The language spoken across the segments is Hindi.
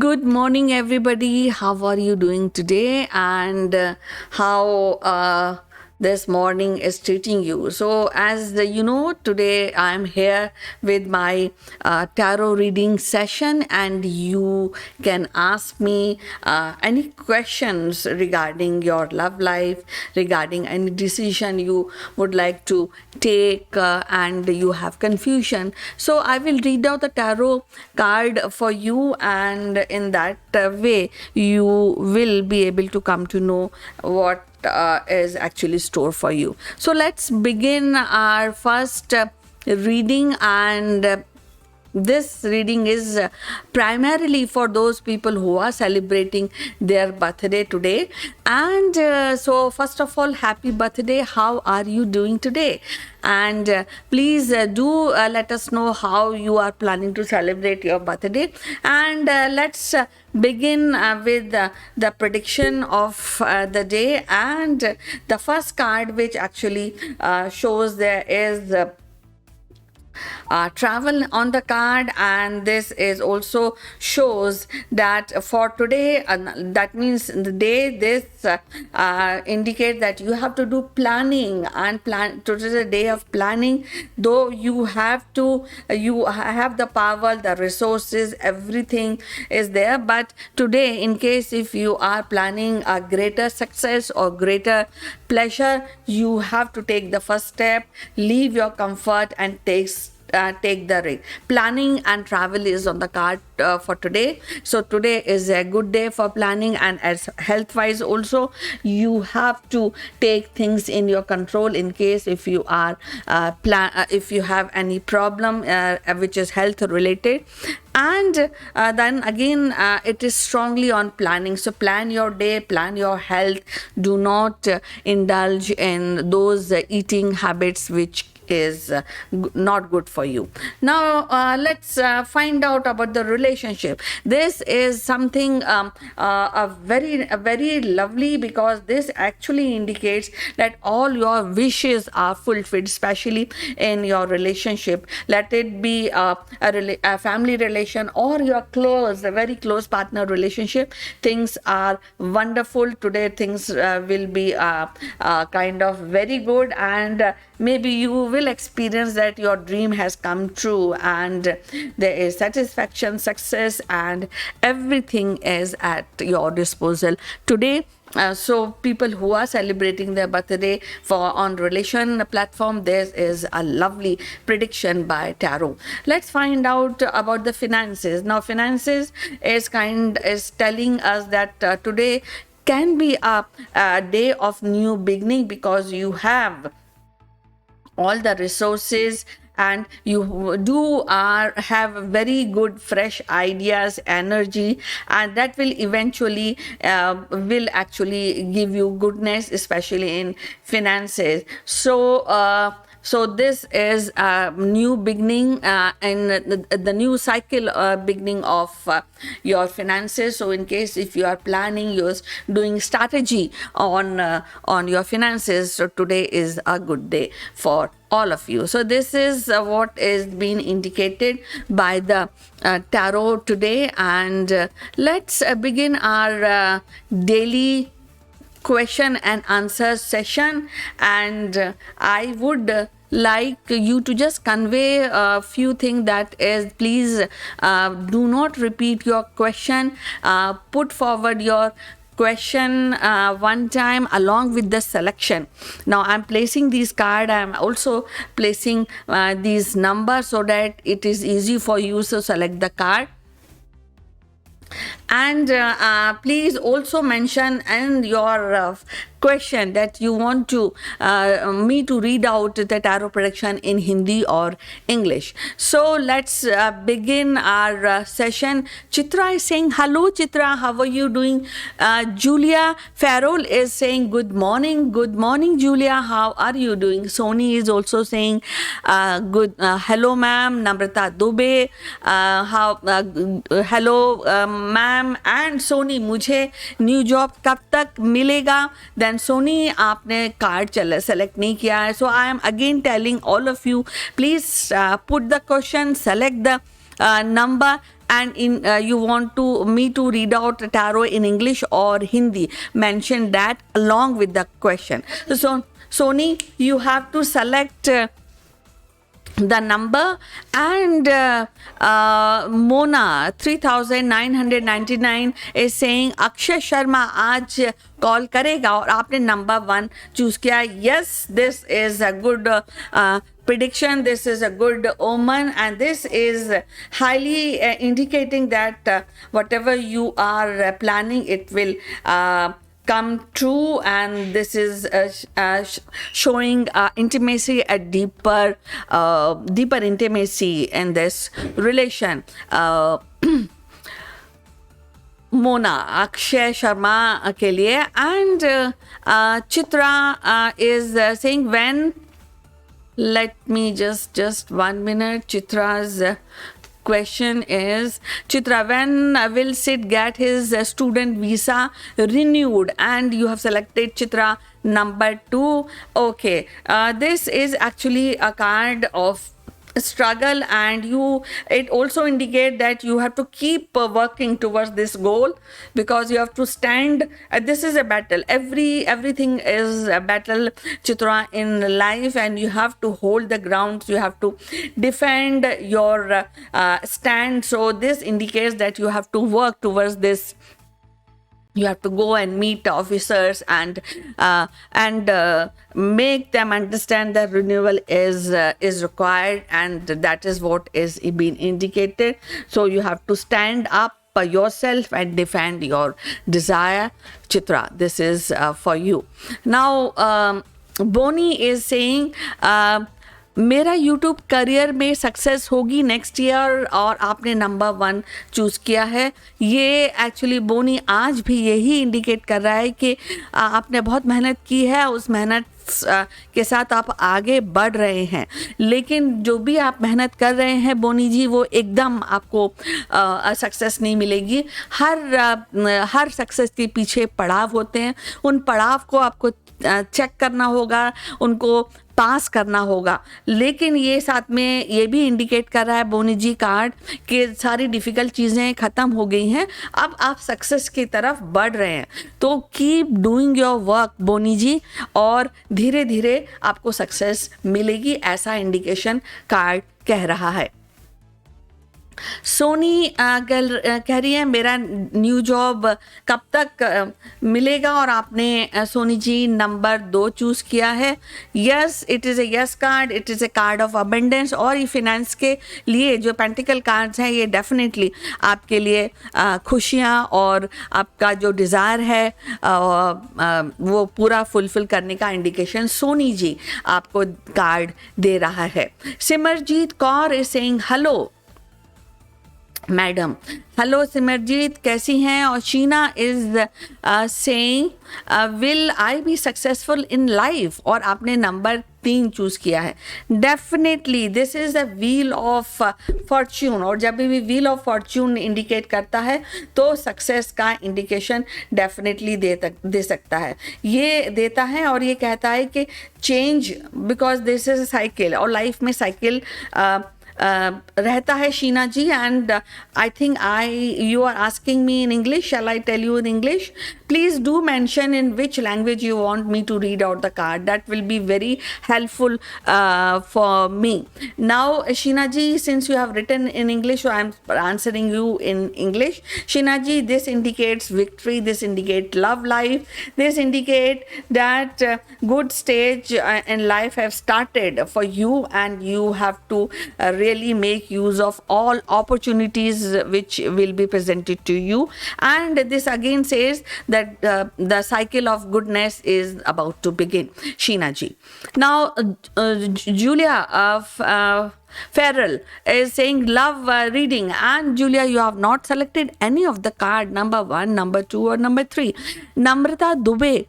Good morning, everybody. How are you doing today? And how this morning is treating you? So, as you know, today I'm here with my tarot reading session, and you can ask me any questions regarding your love life, regarding any decision you would like to take, and you have confusion. So, I will read out the tarot card for you, and in that way you will be able to come to know what is actually stored for you. So let's begin our first reading, and this reading is primarily for those people who are celebrating their birthday today. And so first of all, happy birthday. How are you doing today? And please do let us know how you are planning to celebrate your birthday. And let's begin with the prediction of the day. And the first card which actually shows there is travel on the card, and this is also shows that for today, that means the day this indicate that you have to do planning, and plan today is a day of planning. Though you have the power, the resources, everything is there, but today, in case if you are planning a greater success or greater pleasure, you have to take the first step, leave your comfort and take the risk. Planning and travel is on the card for today. So today is a good day for planning, and as health wise also, you have to take things in your control in case if you are if you have any problem which is health related. And then again, it is strongly on planning. So plan your day, plan your health. Do not indulge in those eating habits which is not good for you. Now let's find out about the relationship. This is something very lovely, because this actually indicates that all your wishes are fulfilled, especially in your relationship. Let it be a family relation or your a very close partner relationship. Things are wonderful today. Things will be kind of very good, and maybe you will experience that your dream has come true, and there is satisfaction, success, and everything is at your disposal today. So people who are celebrating their birthday for on relation platform, there is a lovely prediction by tarot. Let's find out about the finances. Now finances is telling us that today can be a day of new beginning, because you have all the resources, and you have very good fresh ideas, energy, and that will eventually will actually give you goodness, especially in finances. So this is a new beginning in the new cycle beginning of your finances. So in case if you are planning, you're doing strategy on your finances, so today is a good day for all of you. So this is what is being indicated by the tarot today. And let's begin our daily question and answer session. And I would like you to just convey a few things, that is, please do not repeat your question. Put forward your question one time along with the selection. Now I'm placing these cards, I'm also placing these numbers so that it is easy for you to select the card. And please also mention in your question that you want to me to read out the tarot prediction in Hindi or English. So let's begin our session. Chitra is saying hello. Chitra, how are you doing? Julia Farrell is saying good morning. Good morning, Julia, how are you doing? Sony is also saying good hello ma'am. Namrata Dubey, hello ma'am. And Sony, मुझे न्यू जॉब कब तक मिलेगा? Then Sony, आपने कार्ड सेलेक्ट नहीं किया है. So I am again telling all of you, please put the question, select the number, and in you want to me to read out tarot in English or Hindi, mention that along with the question. So Sony, you have to select the number, and Mona 3999 is saying Akshay Sharma आज कॉल करेगा और आपने नंबर 1 चूज किया. Yes, this is a good prediction, this is a good omen, and this is highly indicating that whatever you are planning, it will come true, and this is showing intimacy, a deeper intimacy in this relation. Mona, Akshay Sharma के लिए, and Chitra is saying when. Let me just 1 minute. Chitra's question is, Chitra, when will Sid get his student visa renewed? And you have selected Chitra number 2. Okay, this is actually a card of struggle, and it also indicates that you have to keep working towards this goal, because you have to stand. This is a battle. Everything is a battle, Chitra, in life, and you have to hold the ground. You have to defend your stand. So this indicates that you have to work towards this. You have to go and meet officers and make them understand that renewal is required, and that is what is being indicated. So you have to stand up yourself and defend your desire, Chitra. This is for you. Now Boni is saying मेरा यूट्यूब करियर में सक्सेस होगी नेक्स्ट ईयर, और आपने नंबर 1 चूज़ किया है. ये एक्चुअली बोनी आज भी यही इंडिकेट कर रहा है कि आपने बहुत मेहनत की है, उस मेहनत के साथ आप आगे बढ़ रहे हैं, लेकिन जो भी आप मेहनत कर रहे हैं बोनी जी, वो एकदम आपको सक्सेस नहीं मिलेगी. हर सक्सेस के पीछे पड़ाव होते हैं. उन पड़ाव को आपको चेक करना होगा, उनको पास करना होगा. लेकिन ये साथ में ये भी इंडिकेट कर रहा है बोनी जी कार्ड कि सारी डिफ़िकल्ट चीज़ें ख़त्म हो गई हैं, अब आप सक्सेस की तरफ बढ़ रहे हैं. तो कीप डूइंग योर वर्क बोनी जी, और धीरे धीरे आपको सक्सेस मिलेगी, ऐसा इंडिकेशन कार्ड कह रहा है. सोनी कह रही है मेरा न्यू जॉब कब तक मिलेगा, और आपने सोनी जी नंबर 2 चूज़ किया है. Yes, it is a yes card, it is A card of abundance, और ये फिनेंस के लिए जो पेंटिकल कार्ड्स हैं, ये डेफिनेटली आपके लिए खुशियाँ और आपका जो डिज़ायर है वो पूरा फुलफिल करने का इंडिकेशन सोनी जी आपको कार्ड दे रहा है. Simarjeet Kaur is saying hello madam. Hello Simarjeet, कैसी हैं? और Sheena is saying will I be successful in life, और आपने नंबर 3 चूज़ किया है. Definitely this is the wheel of Fortune, और जब भी व्हील ऑफ फॉर्च्यून इंडिकेट करता है तो सक्सेस का इंडिकेशन डेफिनेटली दे सकता है. ये देता है और ये कहता है कि change, because this is a cycle, और लाइफ में साइकिल रहता है Sheena ji. And I think you are asking me in English. Shall I tell you in English? Please do mention in which language you want me to read out the card. That will be very helpful for me. Now Sheena ji, since you have written in English, so I am answering you in English. Sheena ji, this indicates victory, this indicates love life, this indicates that good stage in life have started for you, and you have to really make use of all opportunities which will be presented to you. And this again says that the cycle of goodness is about to begin, Sheena ji. Now Julia Farrell is saying love reading, and Julia, you have not selected any of the card, number 1, number 2 or number 3. Namrata Dubey,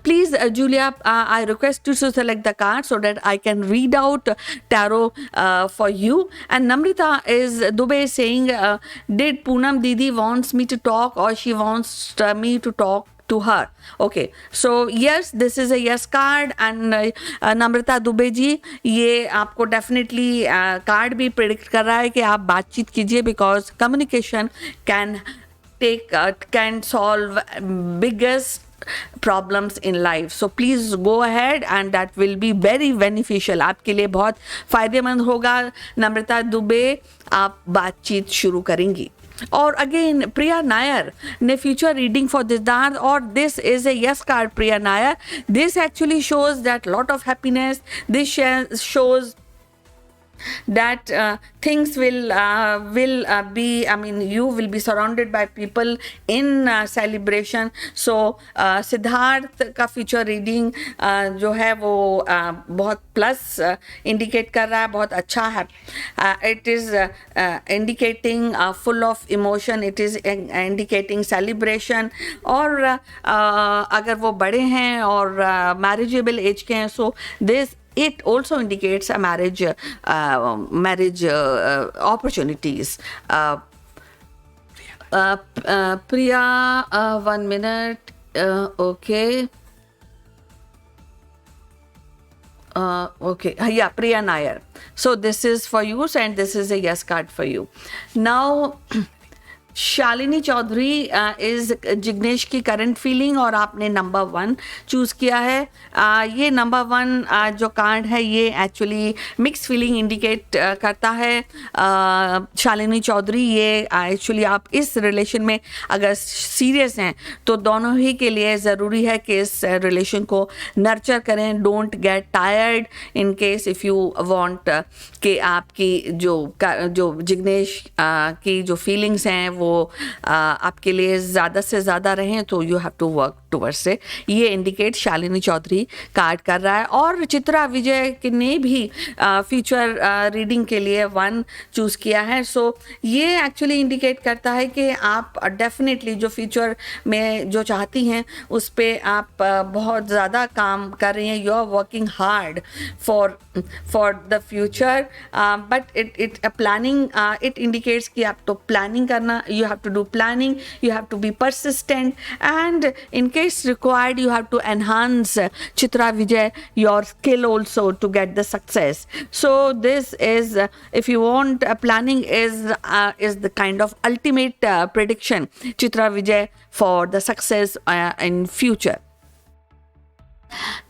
please Julia, I request you to select the card so that I can read out tarot for you. And Namrata is Dubey saying did Poonam Didi wants me to talk, or she wants me to talk to her. Okay, so yes, this is a yes card. And नम्रता दुबे जी, ये आपको डेफिनेटली कार्ड भी प्रेडिक्ट कर रहा है कि आप बातचीत कीजिए, because communication can solve biggest problems in life. So please go ahead and that will be very beneficial. आपके लिए बहुत फायदेमंद होगा. नम्रता दुबे, आप बातचीत शुरू करेंगी. और अगेन प्रिया नायर ने फ्यूचर रीडिंग फॉर सिद्धार्थ, और this is A yes card. Priya Nair, this actually shows that lot of happiness. This shows that things will be, I mean, you will be surrounded by people in celebration. So Siddharth का फ्यूचर रीडिंग जो है वो बहुत प्लस इंडिकेट कर रहा है, बहुत अच्छा है. It is indicating full of emotion, it is indicating celebration. और अगर वो बड़े हैं और मैरिजेबल एज के हैं, so this it also indicates a marriage opportunities. Priya, 1 minute. Okay. Okay, yeah, Priya Nair. So this is for you, and this is a yes card for you. Now Shalini Chaudhary is Jignesh की करंट फीलिंग, और आपने नंबर 1 चूज़ किया है. ये नंबर 1 जो कार्ड है ये एक्चुअली मिक्स फीलिंग इंडिकेट करता है. शालिनी चौधरी, ये एक्चुअली आप इस रिलेशन में अगर सीरियस हैं तो दोनों ही के लिए ज़रूरी है कि इस रिलेशन को नर्चर करें. Don't get tired in case if you want कि आपकी जो जिग्नेश की जो फीलिंग्स हैं वो आपके लिए ज़्यादा से ज़्यादा रहें, तो you have to work towards say. ये इंडिकेट शालिनी चौधरी कार्ड कर रहा है. और चित्रा विजय ने भी फ्यूचर रीडिंग के लिए 1 चूज़ किया है. सो ये एक्चुअली इंडिकेट करता है कि आप डेफिनेटली जो फ्यूचर में जो चाहती हैं उस पर आप बहुत ज़्यादा काम कर रही हैं. You are working hard for the future, but it planning it indicates कि आप तो प्लानिंग करना, you have to do planning, you have to be persistent, and in case required you have to enhance, Chitra Vijay, your skill also to get the success. So this is if you want, planning is the kind of ultimate prediction, Chitra Vijay, for the success in future.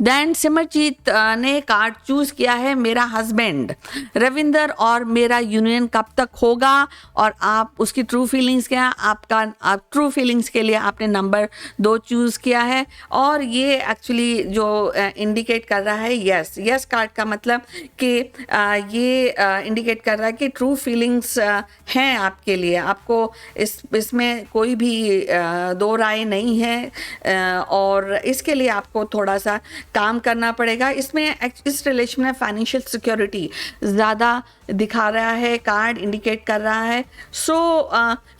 Then Simarjeet ने कार्ड चूज़ किया है मेरा हस्बैंड रविंदर, और मेरा यूनियन कब तक होगा, और आप उसकी ट्रू फीलिंग्स क्या है. आप ट्रू फीलिंग्स के लिए आपने नंबर 2 चूज़ किया है. और ये एक्चुअली जो इंडिकेट कर रहा है यस कार्ड का मतलब कि ये इंडिकेट कर रहा है कि ट्रू फीलिंग्स हैं आपके लिए. आपको इसमें कोई भी दो राय नहीं है, और इसके लिए आपको थोड़ा सा काम करना पड़ेगा. इस रिलेशन में फाइनेंशियल सिक्योरिटी ज़्यादा दिखा रहा है, कार्ड इंडिकेट कर रहा है. सो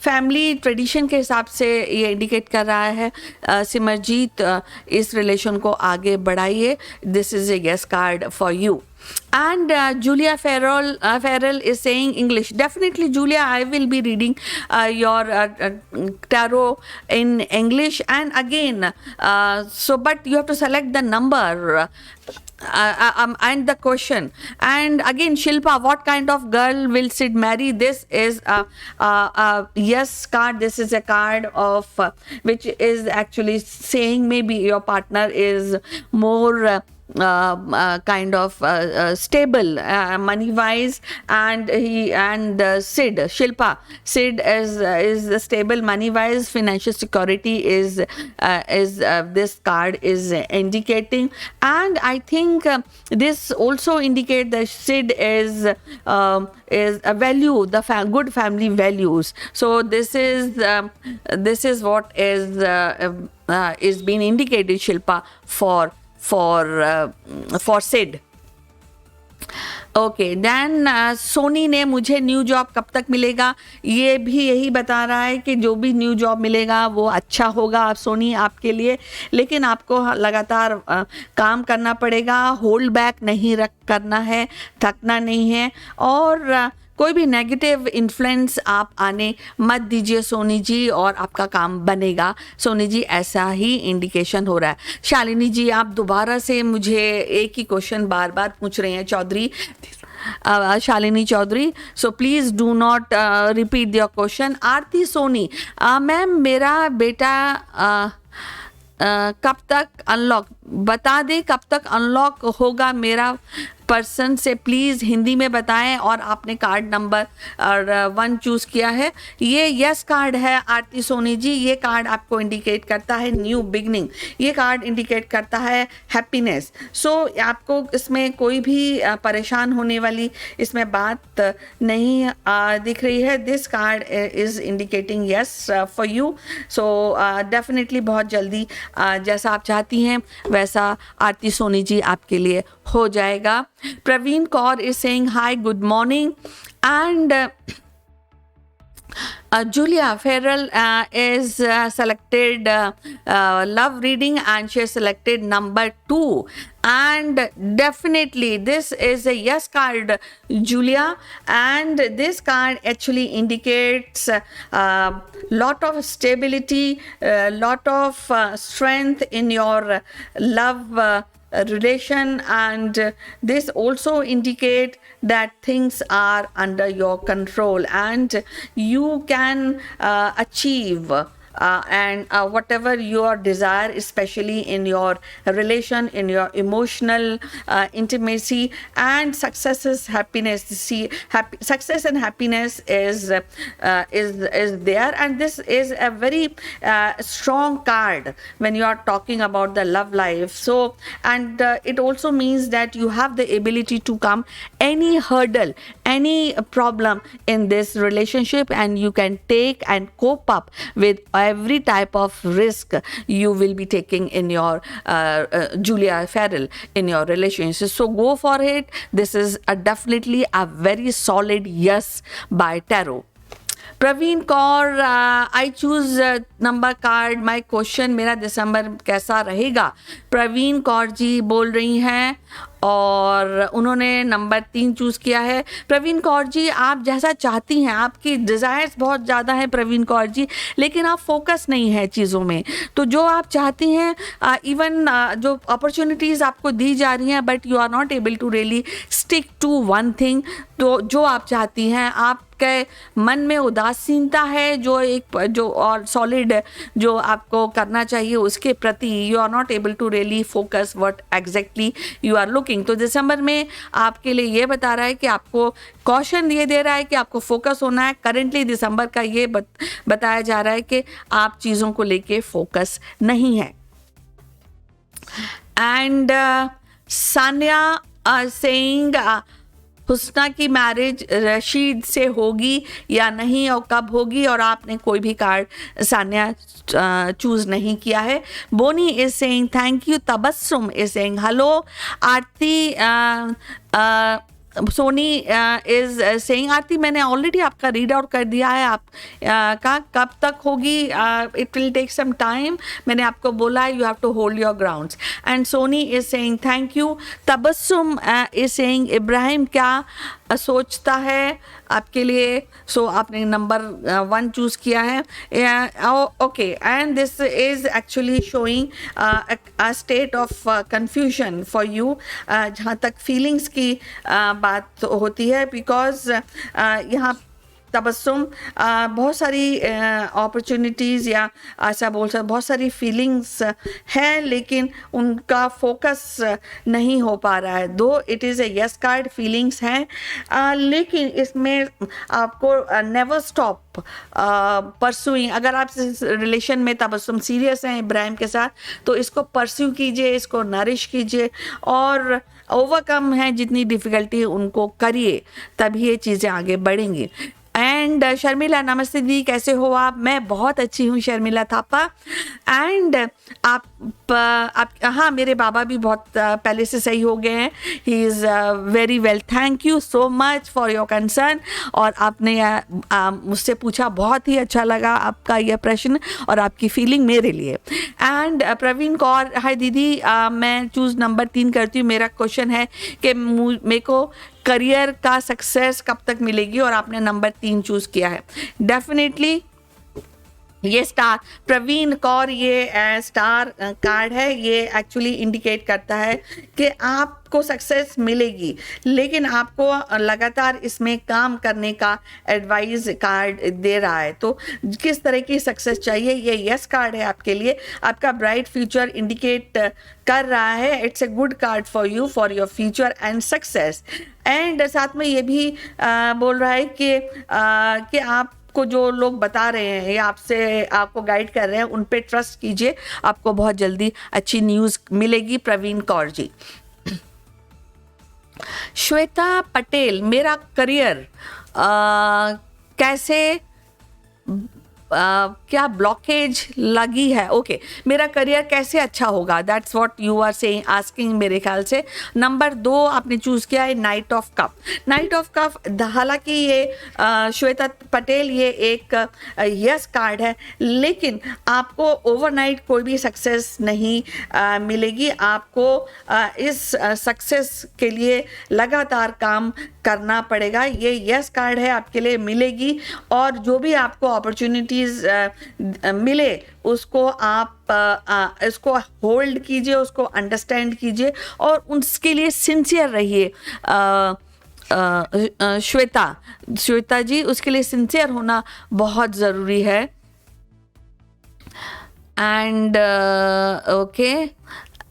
फैमिली ट्रेडिशन के हिसाब से ये इंडिकेट कर रहा है. सिमरजीत, इस रिलेशन को आगे बढ़ाइए. This is a yes card for you. And Julia Farrell is saying English. Definitely, Julia, I will be reading your tarot in English. And again, but you have to select the number and the question. And again, Shilpa, what kind of girl will Sid marry? This is a yes card. This is a card of which is actually saying maybe your partner is more kind of stable money wise, and Sid is stable money wise. Financial security is this card is indicating. And I think this also indicate that Sid is a value, the good family values. So this is what is being indicated, Shilpa, for Sid. Okay, then Soni ने मुझे न्यू जॉब कब तक मिलेगा, ये भी यही बता रहा है कि जो भी न्यू जॉब मिलेगा वो अच्छा होगा आप सोनी आपके लिए, लेकिन आपको लगातार काम करना पड़ेगा. होल्ड बैक नहीं करना है, थकना नहीं है. और कोई भी नेगेटिव इन्फ्लुएंस आप आने मत दीजिए सोनी जी, और आपका काम बनेगा सोनी जी, ऐसा ही इंडिकेशन हो रहा है। शालिनी जी आप दोबारा से मुझे एक ही क्वेश्चन बार बार पूछ रहे हैं Chaudhary, Shalini Chaudhary, so please do not repeat your question. Aarti Soni, ma'am मेरा बेटा कब तक अनलॉक, बता दें कब तक अनलॉक होगा मेरा पर्सन से प्लीज़ हिंदी में बताएं। और आपने कार्ड नंबर और 1 चूज़ किया है, ये यस कार्ड है आरती सोनी जी। ये कार्ड आपको इंडिकेट करता है न्यू बिगनिंग, ये कार्ड इंडिकेट करता है हैप्पीनेस। सो आपको इसमें कोई भी परेशान होने वाली इसमें बात नहीं दिख रही है। This card is indicating yes for you. So definitely बहुत जल्दी जैसा आप चाहती हैं वैसा आरती सोनी जी आपके लिए हो जाएगा। Praveen Kaur is saying hi, good morning, and Julia Farrell is selected love reading, and she has selected number 2, and definitely this is a yes card, Julia, and this card actually indicates lot of stability, lot of strength in your love relation, and this also indicate that things are under your control and you can achieve and whatever your desire, especially in your relation, in your emotional intimacy, and success is happiness. See, success and happiness is there, and this is a very strong card when you are talking about the love life. So, and it also means that you have the ability to come any hurdle, any problem in this relationship, and you can take and cope up with every type of risk you will be taking in your Julia Farrell in your relationship. So go for it. This is definitely a very solid yes by tarot. Praveen Kaur, I choose number card, my question, मेरा दिसंबर कैसा रहेगा? प्रवीण कौर जी बोल रही हैं और उन्होंने नंबर 3 चूज़ किया है। प्रवीण कौर जी आप जैसा चाहती हैं, आपकी डिज़ायर्स बहुत ज़्यादा हैं प्रवीण कौर जी, लेकिन आप फोकस नहीं है चीज़ों में। तो जो आप चाहती हैं, इवन जो अपॉर्चुनिटीज़ आपको दी जा रही हैं, but you are not able to really stick to one thing. तो जो आप चाहती हैं, आपके मन में उदासीनता है, जो एक जो और सॉलिड जो आपको करना चाहिए उसके प्रति you are not able to really focus what exactly you are looking. तो दिसंबर में आपके लिए ये बता रहा है कि आपको कॉशन ये दे रहा है कि आपको फोकस होना है। करेंटली दिसंबर का ये बताया जा रहा है कि आप चीज़ों को लेके फोकस नहीं है। एंड सानिया सेइंग हुस्ना की मैरिज रशीद से होगी या नहीं और कब होगी, और आपने कोई भी कार्ड सानिया चूज़ नहीं किया है। Bonnie is saying thank you. Tabassum is saying hello. Aarti Soni is saying Aarti मैंने ऑलरेडी आपका रीड आउट कर दिया है, आप का कब तक होगी, it will take some time, मैंने आपको बोला है you have to hold your grounds. And Soni is saying thank you. Tabassum is saying Ibrahim क्या सोचता है आपके लिए। सो आपने नंबर 1 चूज़ किया है। Okay, and this is actually showing a state of confusion for you जहाँ तक फीलिंग्स की बात होती है, बिकॉज यहाँ तबस्सुम बहुत सारी अपॉर्चुनिटीज़ या ऐसा बोल सकते बहुत सारी फीलिंग्स हैं, लेकिन उनका फोकस नहीं हो पा रहा है। दो it is a yes card, feelings हैं, लेकिन इसमें आपको नेवर स्टॉप परस्यूइंग। अगर आप इस रिलेशन में तबस्सुम सीरियस हैं इब्राहिम के साथ, तो इसको परस्यू कीजिए, इसको नरिश कीजिए और ओवरकम है जितनी डिफ़िकल्टी उनको करिए, तभी ये चीज़ें आगे बढ़ेंगी। एंड शर्मिला, नमस्ते दी, कैसे हो आप? मैं बहुत अच्छी हूँ शर्मिला थापा। एंड आप आप हाँ, मेरे बाबा भी बहुत पहले से सही हो गए हैं. He is very well. Thank you so much for your concern. और आपने मुझसे पूछा, बहुत ही अच्छा लगा आपका यह प्रश्न और आपकी फीलिंग मेरे लिए. एंड प्रवीण कौर, हाय दीदी, मैं चूज़ नंबर 3 करती हूँ. मेरा क्वेश्चन है कि मेरे को करियर का सक्सेस कब तक मिलेगी, और आपने नंबर 3 चूज़ किया है. डेफिनेटली ये स्टार, प्रवीण कौर, ये स्टार कार्ड है. ये एक्चुअली इंडिकेट करता है कि आपको सक्सेस मिलेगी, लेकिन आपको लगातार इसमें काम करने का एडवाइस कार्ड दे रहा है. तो किस तरह की सक्सेस चाहिए, ये यस कार्ड है आपके लिए. आपका ब्राइट फ्यूचर इंडिकेट कर रहा है. It's a good card for you, for your future and success. And साथ में ये भी बोल रहा है कि आप को जो लोग बता रहे हैं या आपको गाइड कर रहे हैं, उन पे ट्रस्ट कीजिए. आपको बहुत जल्दी अच्छी न्यूज़ मिलेगी. प्रवीण कौर जी. श्वेता पटेल, मेरा करियर कैसे क्या ब्लॉकेज लगी है. ओके, मेरा करियर कैसे अच्छा होगा, that's what you are saying, asking मेरे ख्याल से. नंबर 2 आपने चूज़ किया है knight of cup. Knight of cup, हालांकि ये श्वेता पटेल ये एक यस कार्ड है, लेकिन आपको ओवरनाइट कोई भी सक्सेस नहीं मिलेगी. आपको इस सक्सेस के लिए लगातार काम करना पड़ेगा. ये यस कार्ड है, आपके लिए मिलेगी. और जो भी आपको अपॉर्चुनिटीज़ मिले उसको आप इसको होल्ड कीजिए, उसको अंडरस्टैंड कीजिए और उसके लिए सिंसियर रहिए. श्वेता जी, उसके लिए सिंसियर होना बहुत ज़रूरी है. And okay,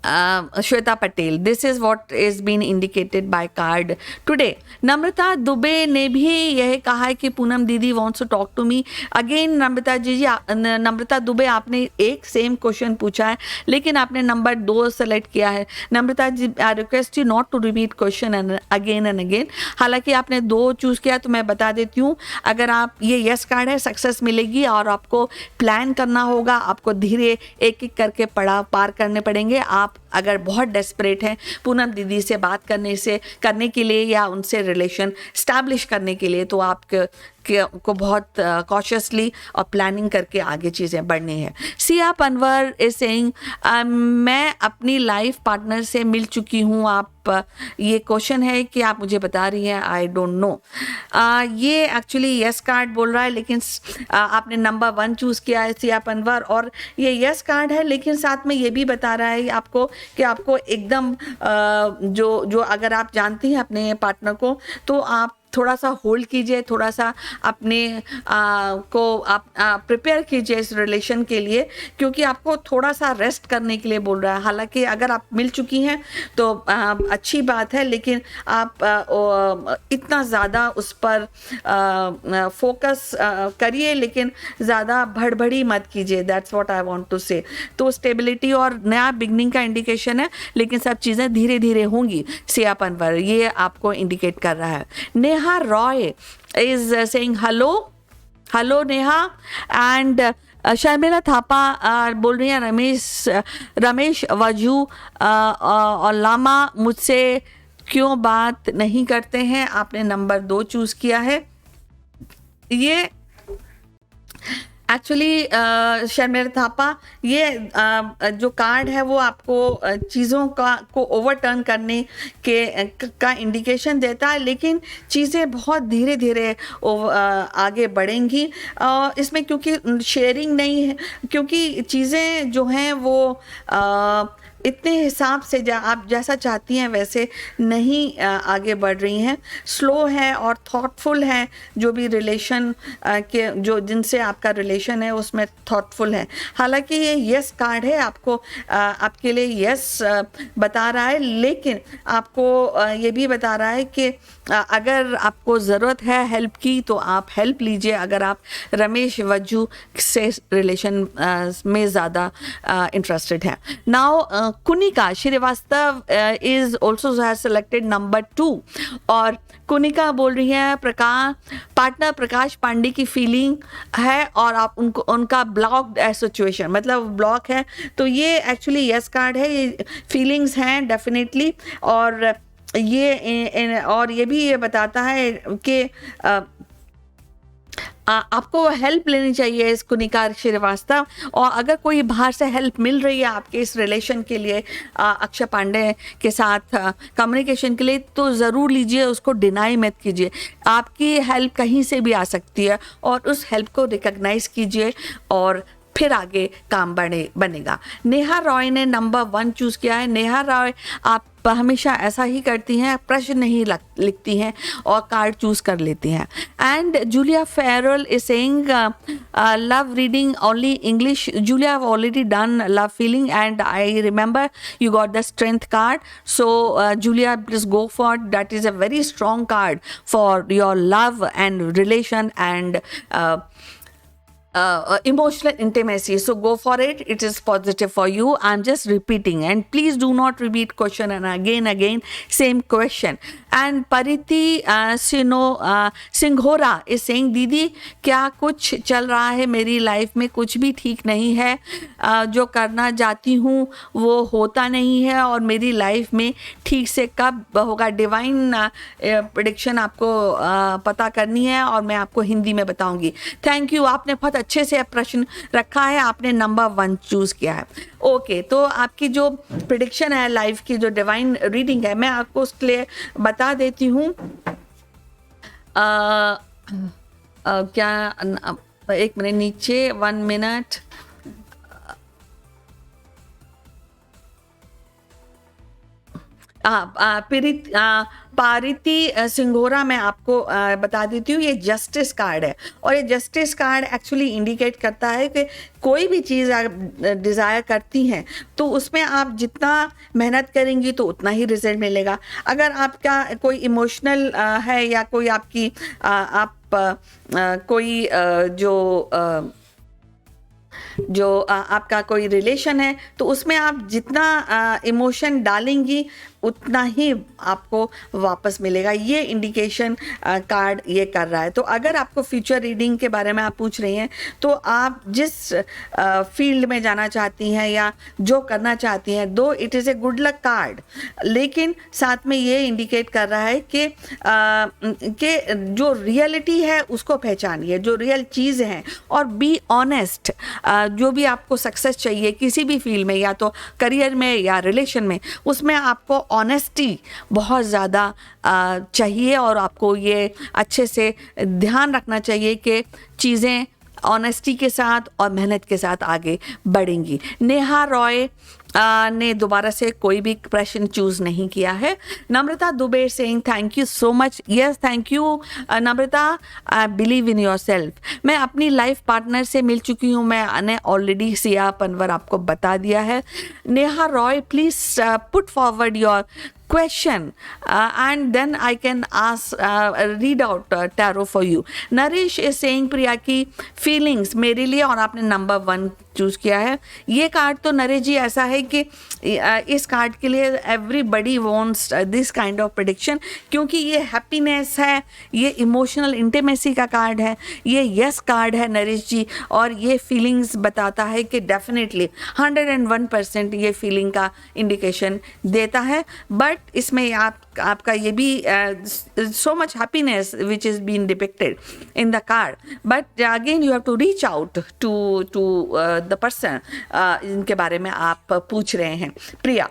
Shweta Patel, this is what is being indicated by card today. नम्रता दुबे ने भी यह कहा है कि पूनम दीदी wants to talk to me again. नम्रता दुबे, आपने एक सेम क्वेश्चन पूछा है, लेकिन आपने नंबर 2 सेलेक्ट किया है. Namrata ji, I request you not to repeat question again and again. हालांकि आपने 2 चूज़ किया, तो मैं बता देती हूँ. अगर आप, ये यस कार्ड है, सक्सेस मिलेगी और आपको प्लान करना होगा. आपको धीरे एक एक करके पड़ाव पार करने पड़ेंगे. आप अगर बहुत डेस्परेट हैं पूनम दीदी से बात करने के लिए या उनसे रिलेशन स्टैब्लिश करने के लिए, तो आप को बहुत कॉशियसली और प्लानिंग करके आगे चीज़ें बढ़नी है. सिया पनवर इज सेइंग, मैं अपनी लाइफ पार्टनर से मिल चुकी हूँ. आप, ये क्वेश्चन है कि आप मुझे बता रही हैं, आई डोंट नो. ये एक्चुअली यस कार्ड बोल रहा है, लेकिन आपने नंबर 1 चूज़ किया है सिया पनवर, और ये यस कार्ड है, लेकिन साथ में ये भी बता रहा है आपको कि आपको एकदम जो अगर आप जानती हैं अपने पार्टनर को, तो आप थोड़ा सा होल्ड कीजिए, थोड़ा सा अपने को आप प्रिपेयर कीजिए इस रिलेशन के लिए, क्योंकि आपको थोड़ा सा रेस्ट करने के लिए बोल रहा है. हालांकि अगर आप मिल चुकी हैं तो अच्छी बात है, लेकिन आप इतना ज़्यादा उस पर फोकस करिए, लेकिन ज़्यादा भड़बड़ी मत कीजिए. That's what I want to say. तो स्टेबिलिटी और नया बिगनिंग का इंडिकेशन है, लेकिन सब चीज़ें धीरे धीरे होंगी. सिया पनवर ये आपको इंडिकेट कर रहा है. Neha Roy is saying hello Neha. and Sharmila Thapa बोल रही हैं, रमेश वजू और लामा मुझसे क्यों बात नहीं करते हैं. आपने नंबर 2 चूज़ किया है. ये एक्चुअली शर्मिला थापा, ये जो कार्ड है वो आपको चीज़ों को ओवरटर्न करने का इंडिकेशन देता है, लेकिन चीज़ें बहुत धीरे धीरे आगे बढ़ेंगी. इसमें क्योंकि शेयरिंग नहीं है, क्योंकि चीज़ें जो हैं वो इतने हिसाब से आप जैसा चाहती हैं वैसे नहीं आगे बढ़ रही हैं. स्लो है और थॉटफुल है. जो भी रिलेशन के जिनसे आपका रिलेशन है उसमें थॉटफुल है. हालांकि ये यस कार्ड है, आपको आपके लिए यस बता रहा है, लेकिन आपको ये भी बता रहा है कि अगर आपको ज़रूरत है हेल्प की तो आप हेल्प लीजिए, अगर आप रमेश वज्जू से रिलेशन में ज़्यादा इंटरेस्टेड हैं. Now Kunika Srivastava is also selected number 2, और कुनिका बोल रही है पार्टनर प्रकाश पांडे की फीलिंग है और आप उनका ब्लॉक सिचुएशन, मतलब ब्लॉक है, तो ये एक्चुअली यस कार्ड है, ये फीलिंग्स हैं डेफिनेटली, और ये भी ये बताता है कि आपको हेल्प लेनी चाहिए इस कुनिका श्रीवास्तव, और अगर कोई बाहर से हेल्प मिल रही है आपके इस रिलेशन के लिए अक्षय पांडे के साथ कम्युनिकेशन के लिए, तो ज़रूर लीजिए, उसको डिनाई मत कीजिए। आपकी हेल्प कहीं से भी आ सकती है और उस हेल्प को रिकग्नाइज कीजिए और फिर आगे काम बनेगा। नेहा रॉय ने नंबर 1 चूज़ किया है। नेहा रॉय, आप हमेशा ऐसा ही करती हैं, प्रश्न नहीं लिखती हैं और कार्ड चूज कर लेती हैं। And Julia Feral is saying love reading only English. Julia have already done love feeling and I remember you got the strength card, so Julia, please go for it. That is a very strong card for your love and relation and emotional intimacy, so go for it. It is positive for you. I'm just repeating, and please do not repeat question and again same question. And Pariti Singhora is saying, दीदी क्या कुछ चल रहा है मेरी लाइफ में, कुछ भी ठीक नहीं है, जो करना चाहती हूँ वो होता नहीं है और मेरी लाइफ में ठीक से कब होगा। डिवाइन प्रेडिक्शन आपको पता करनी है और मैं आपको हिंदी में बताऊंगी। थैंक यू, आपने बहुत अच्छे से प्रश्न रखा है, आपने नंबर 1 चूज किया है। ओके, तो आपकी जो प्रेडिक्शन है लाइफ की, जो डिवाइन रीडिंग है, मैं आपको उसके लिए बता देती हूँ। क्या एक मिनट नीचे, 1 मिनट, पारिति सिंघोरा मैं आपको बता देती हूँ, ये जस्टिस कार्ड है, और ये जस्टिस कार्ड एक्चुअली इंडिकेट करता है कि कोई भी चीज़ आप डिज़ायर करती हैं तो उसमें आप जितना मेहनत करेंगी तो उतना ही रिजल्ट मिलेगा। अगर आपका कोई इमोशनल है या कोई आपकी कोई जो आपका कोई रिलेशन है, तो उसमें आप जितना इमोशन डालेंगी उतना ही आपको वापस मिलेगा। ये इंडिकेशन कार्ड ये कर रहा है। तो अगर आपको फ्यूचर रीडिंग के बारे में आप पूछ रही हैं, तो आप जिस फील्ड में जाना चाहती हैं या जो करना चाहती हैं, दो it is a good luck card, लेकिन साथ में ये इंडिकेट कर रहा है कि जो रियलिटी है उसको पहचानिए, जो रियल चीज़ है, और बी ऑनेस्ट। जो भी आपको सक्सेस चाहिए किसी भी फील्ड में, या तो करियर में या रिलेशन में, उसमें आपको ऑनेस्टी बहुत ज़्यादा चाहिए, और आपको ये अच्छे से ध्यान रखना चाहिए कि चीज़ें ऑनेस्टी के साथ और मेहनत के साथ आगे बढ़ेंगी। नेहा रॉय ने दोबारा से कोई भी प्रश्न चूज नहीं किया है। Namrata Dubey saying thank you so much. Yes, thank you Namrata, believe in yourself. मैं अपनी लाइफ पार्टनर से मिल चुकी हूँ, मैंने ऑलरेडी सिया पनवर आपको बता दिया है। Neha Roy, please put forward your question and then I can read out tarot for you. Naresh is saying प्रिया की feelings मेरे लिए, और आपने नंबर 1 चूज किया है। ये कार्ड तो नरेश जी ऐसा है कि इस कार्ड के लिए everybody wants this kind of prediction, क्योंकि ये हैप्पीनेस है, ये इमोशनल इंटीमेसी का कार्ड है, ये यस कार्ड है नरेश जी, और ये फीलिंग्स बताता है कि डेफिनेटली 101% ये फीलिंग का इंडिकेशन देता है। बट इसमें आपका ये भी so much happiness which is being depicted in the card, but again you have to reach out to the person इनके बारे में आप पूछ रहे हैं। प्रिया,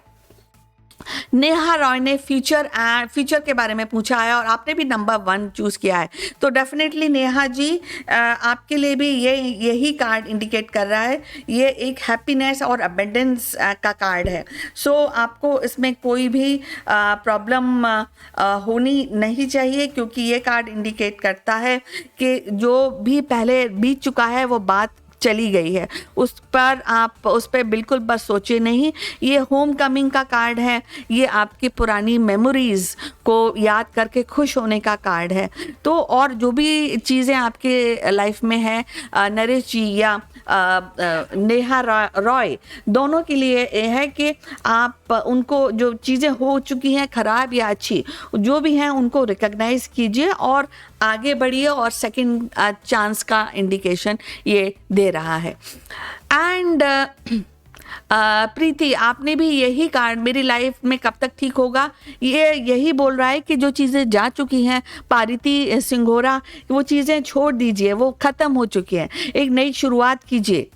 नेहा रॉय ने फ्यूचर के बारे में पूछा है और आपने भी नंबर 1 चूज किया है, तो डेफिनेटली नेहा जी आपके लिए भी यही कार्ड इंडिकेट कर रहा है। ये एक हैप्पीनेस और अबेंडेंस का कार्ड है। सो आपको इसमें कोई भी प्रॉब्लम होनी नहीं चाहिए, क्योंकि ये कार्ड इंडिकेट करता है कि जो भी पहले बीत चुका है वो बात चली गई है, उस पर बिल्कुल बस सोचे नहीं। ये होम कमिंग का कार्ड है, ये आपकी पुरानी मेमोरीज को याद करके खुश होने का कार्ड है। तो और जो भी चीज़ें आपके लाइफ में है नरेश जी या नेहा रॉय, दोनों के लिए ये है कि आप उनको जो चीज़ें हो चुकी हैं खराब या अच्छी जो भी हैं उनको रिकग्नाइज कीजिए और आगे बढ़िए, और सेकंड चांस का इंडिकेशन ये दे रहा है। एंड प्रीति, आपने भी यही कार्ड मेरी लाइफ में कब तक ठीक होगा, ये यही बोल रहा है कि जो चीज़ें जा चुकी हैं पारिति सिंघोरा, वो चीज़ें छोड़ दीजिए, वो ख़त्म हो चुकी हैं, एक नई शुरुआत कीजिए,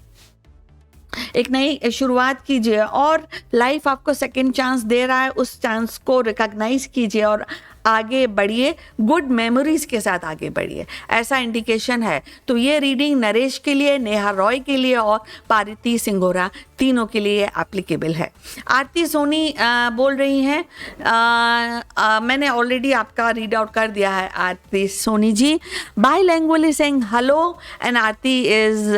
एक नई शुरुआत कीजिए, और लाइफ आपको सेकंड चांस दे रहा है, उस चांस को रिकॉग्नाइज कीजिए और आगे बढ़िए, गुड मेमोरीज के साथ आगे बढ़िए, ऐसा इंडिकेशन है। तो ये रीडिंग नरेश के लिए, नेहा रॉय के लिए और पारिति सिंघोरा तीनों के लिए एप्लीकेबल है। आरती सोनी बोल रही हैं, मैंने ऑलरेडी आपका रीड आउट कर दिया है Aarti Soni ji. Bilingually saying hello and Aarti is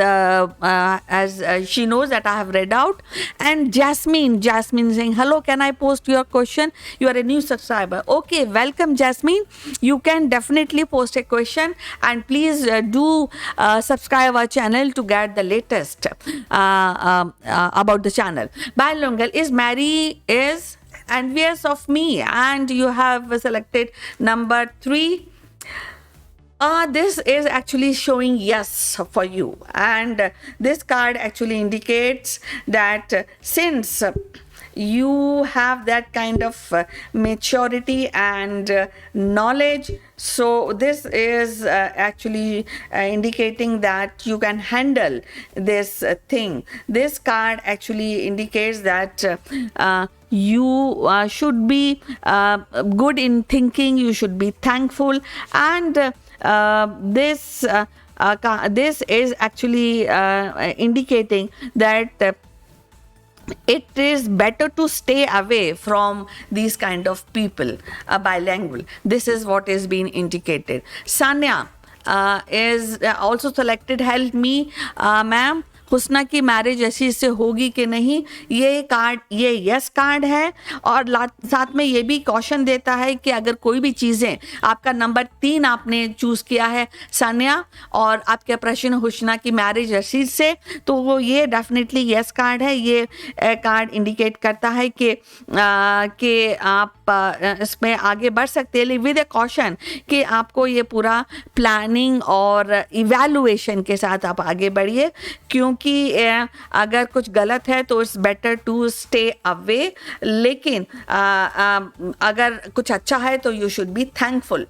as she knows that I have read out. And Jasmine saying hello, can I post your question? You are a new subscriber. Okay, welcome Jasmine. You can definitely post a question, and please do subscribe our channel to get the latest about the channel. Bilingual is Mary is envious of me, and you have selected number 3. This is actually showing yes for you, and this card actually indicates that since you have that kind of maturity and knowledge, so this is actually indicating that you can handle this thing. This card actually indicates that you should be good in thinking, you should be thankful, and this is actually indicating that it is better to stay away from these kind of people. Bilingual, this is what is being indicated. Sanya is also selected, help me ma'am, हुस्ना की मैरिज ऐसी से होगी कि नहीं, ये कार्ड ये यस कार्ड है, और साथ में ये भी कॉशन देता है कि अगर कोई भी चीज़ें, आपका नंबर 3 आपने चूज़ किया है सान्या, और आपके प्रश्न हुस्ना की मैरिज रसीद से, तो वो ये डेफिनेटली यस कार्ड है। ये कार्ड इंडिकेट करता है कि आप इसमें आगे बढ़ सकते हैं विद ए कॉशन, कि आपको ये पूरा प्लानिंग और इवैल्यूएशन के साथ आप आगे बढ़िए, क्योंकि अगर कुछ गलत है तो it's better to stay away, लेकिन अगर कुछ अच्छा है तो you should be thankful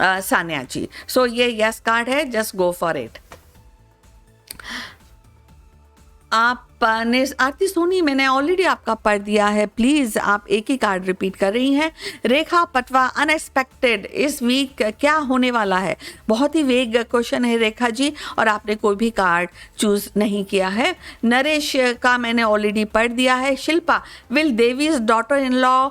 Sanya ji. So ये यस कार्ड है, जस्ट गो फॉर इट। आपने आरती सोनी, मैंने ऑलरेडी आपका पढ़ दिया है, प्लीज़ आप एक ही कार्ड रिपीट कर रही हैं। रेखा पटवा, अनएक्सपेक्टेड, इस वीक क्या होने वाला है? बहुत ही वेग क्वेश्चन है रेखा जी, और आपने कोई भी कार्ड चूज नहीं किया है। नरेश का मैंने ऑलरेडी पढ़ दिया है। Shilpa, will Devi's daughter in law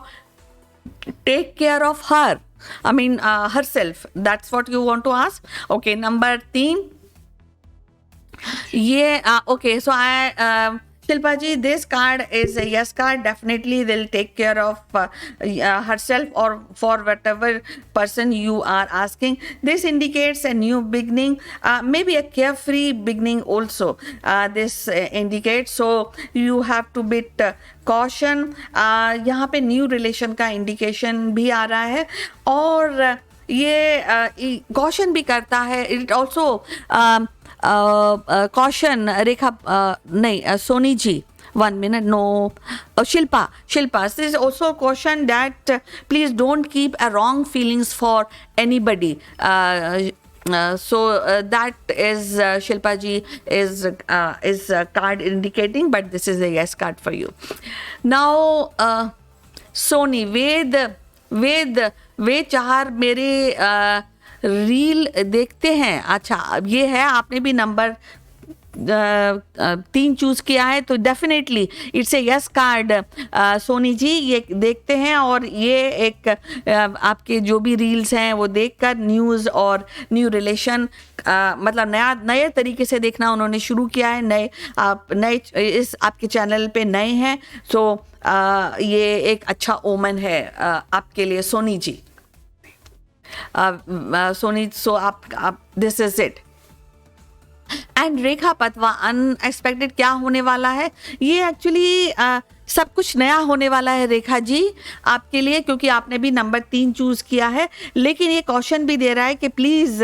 take care of her, I mean herself, that's what you want to ask. Okay, number 3 ये okay, so I Shilpa ji, this card is a yes card. Definitely they'll take care of herself or for whatever person you are asking. This indicates a new beginning, maybe a carefree beginning also. This indicates, so you have to bit caution. यहाँ पे न्यू रिलेशन का इंडिकेशन भी आ रहा है, और ये कॉशन भी करता है। इट ऑल्सो caution, Rekha, नहीं, Sony ji, 1 minute, no, Shilpa, this is also caution that please don't keep wrong feelings for anybody. So that is Shilpa ji is a card indicating, but this is a yes card for you. Now Sony, वे चार मेरे रील देखते हैं। अच्छा, अब ये है, आपने भी नंबर 3 चूज किया है, तो definitely it's a yes card Soni ji. ये देखते हैं, और ये एक आपके जो भी रील्स हैं वो देखकर न्यूज़ और न्यू रिलेशन मतलब नए तरीके से देखना उन्होंने शुरू किया है। आप नए इस आपके चैनल पे नए हैं, सो ये एक अच्छा ओमन है आपके लिए Soni ji. Sony, so up, this is it. And Rekha Patwa, unexpected क्या होने वाला है? ये एक्चुअली सब कुछ नया होने वाला है रेखा जी आपके लिए, क्योंकि आपने भी नंबर 3 चूज किया है। लेकिन ये क्वेश्चन भी दे रहा है कि प्लीज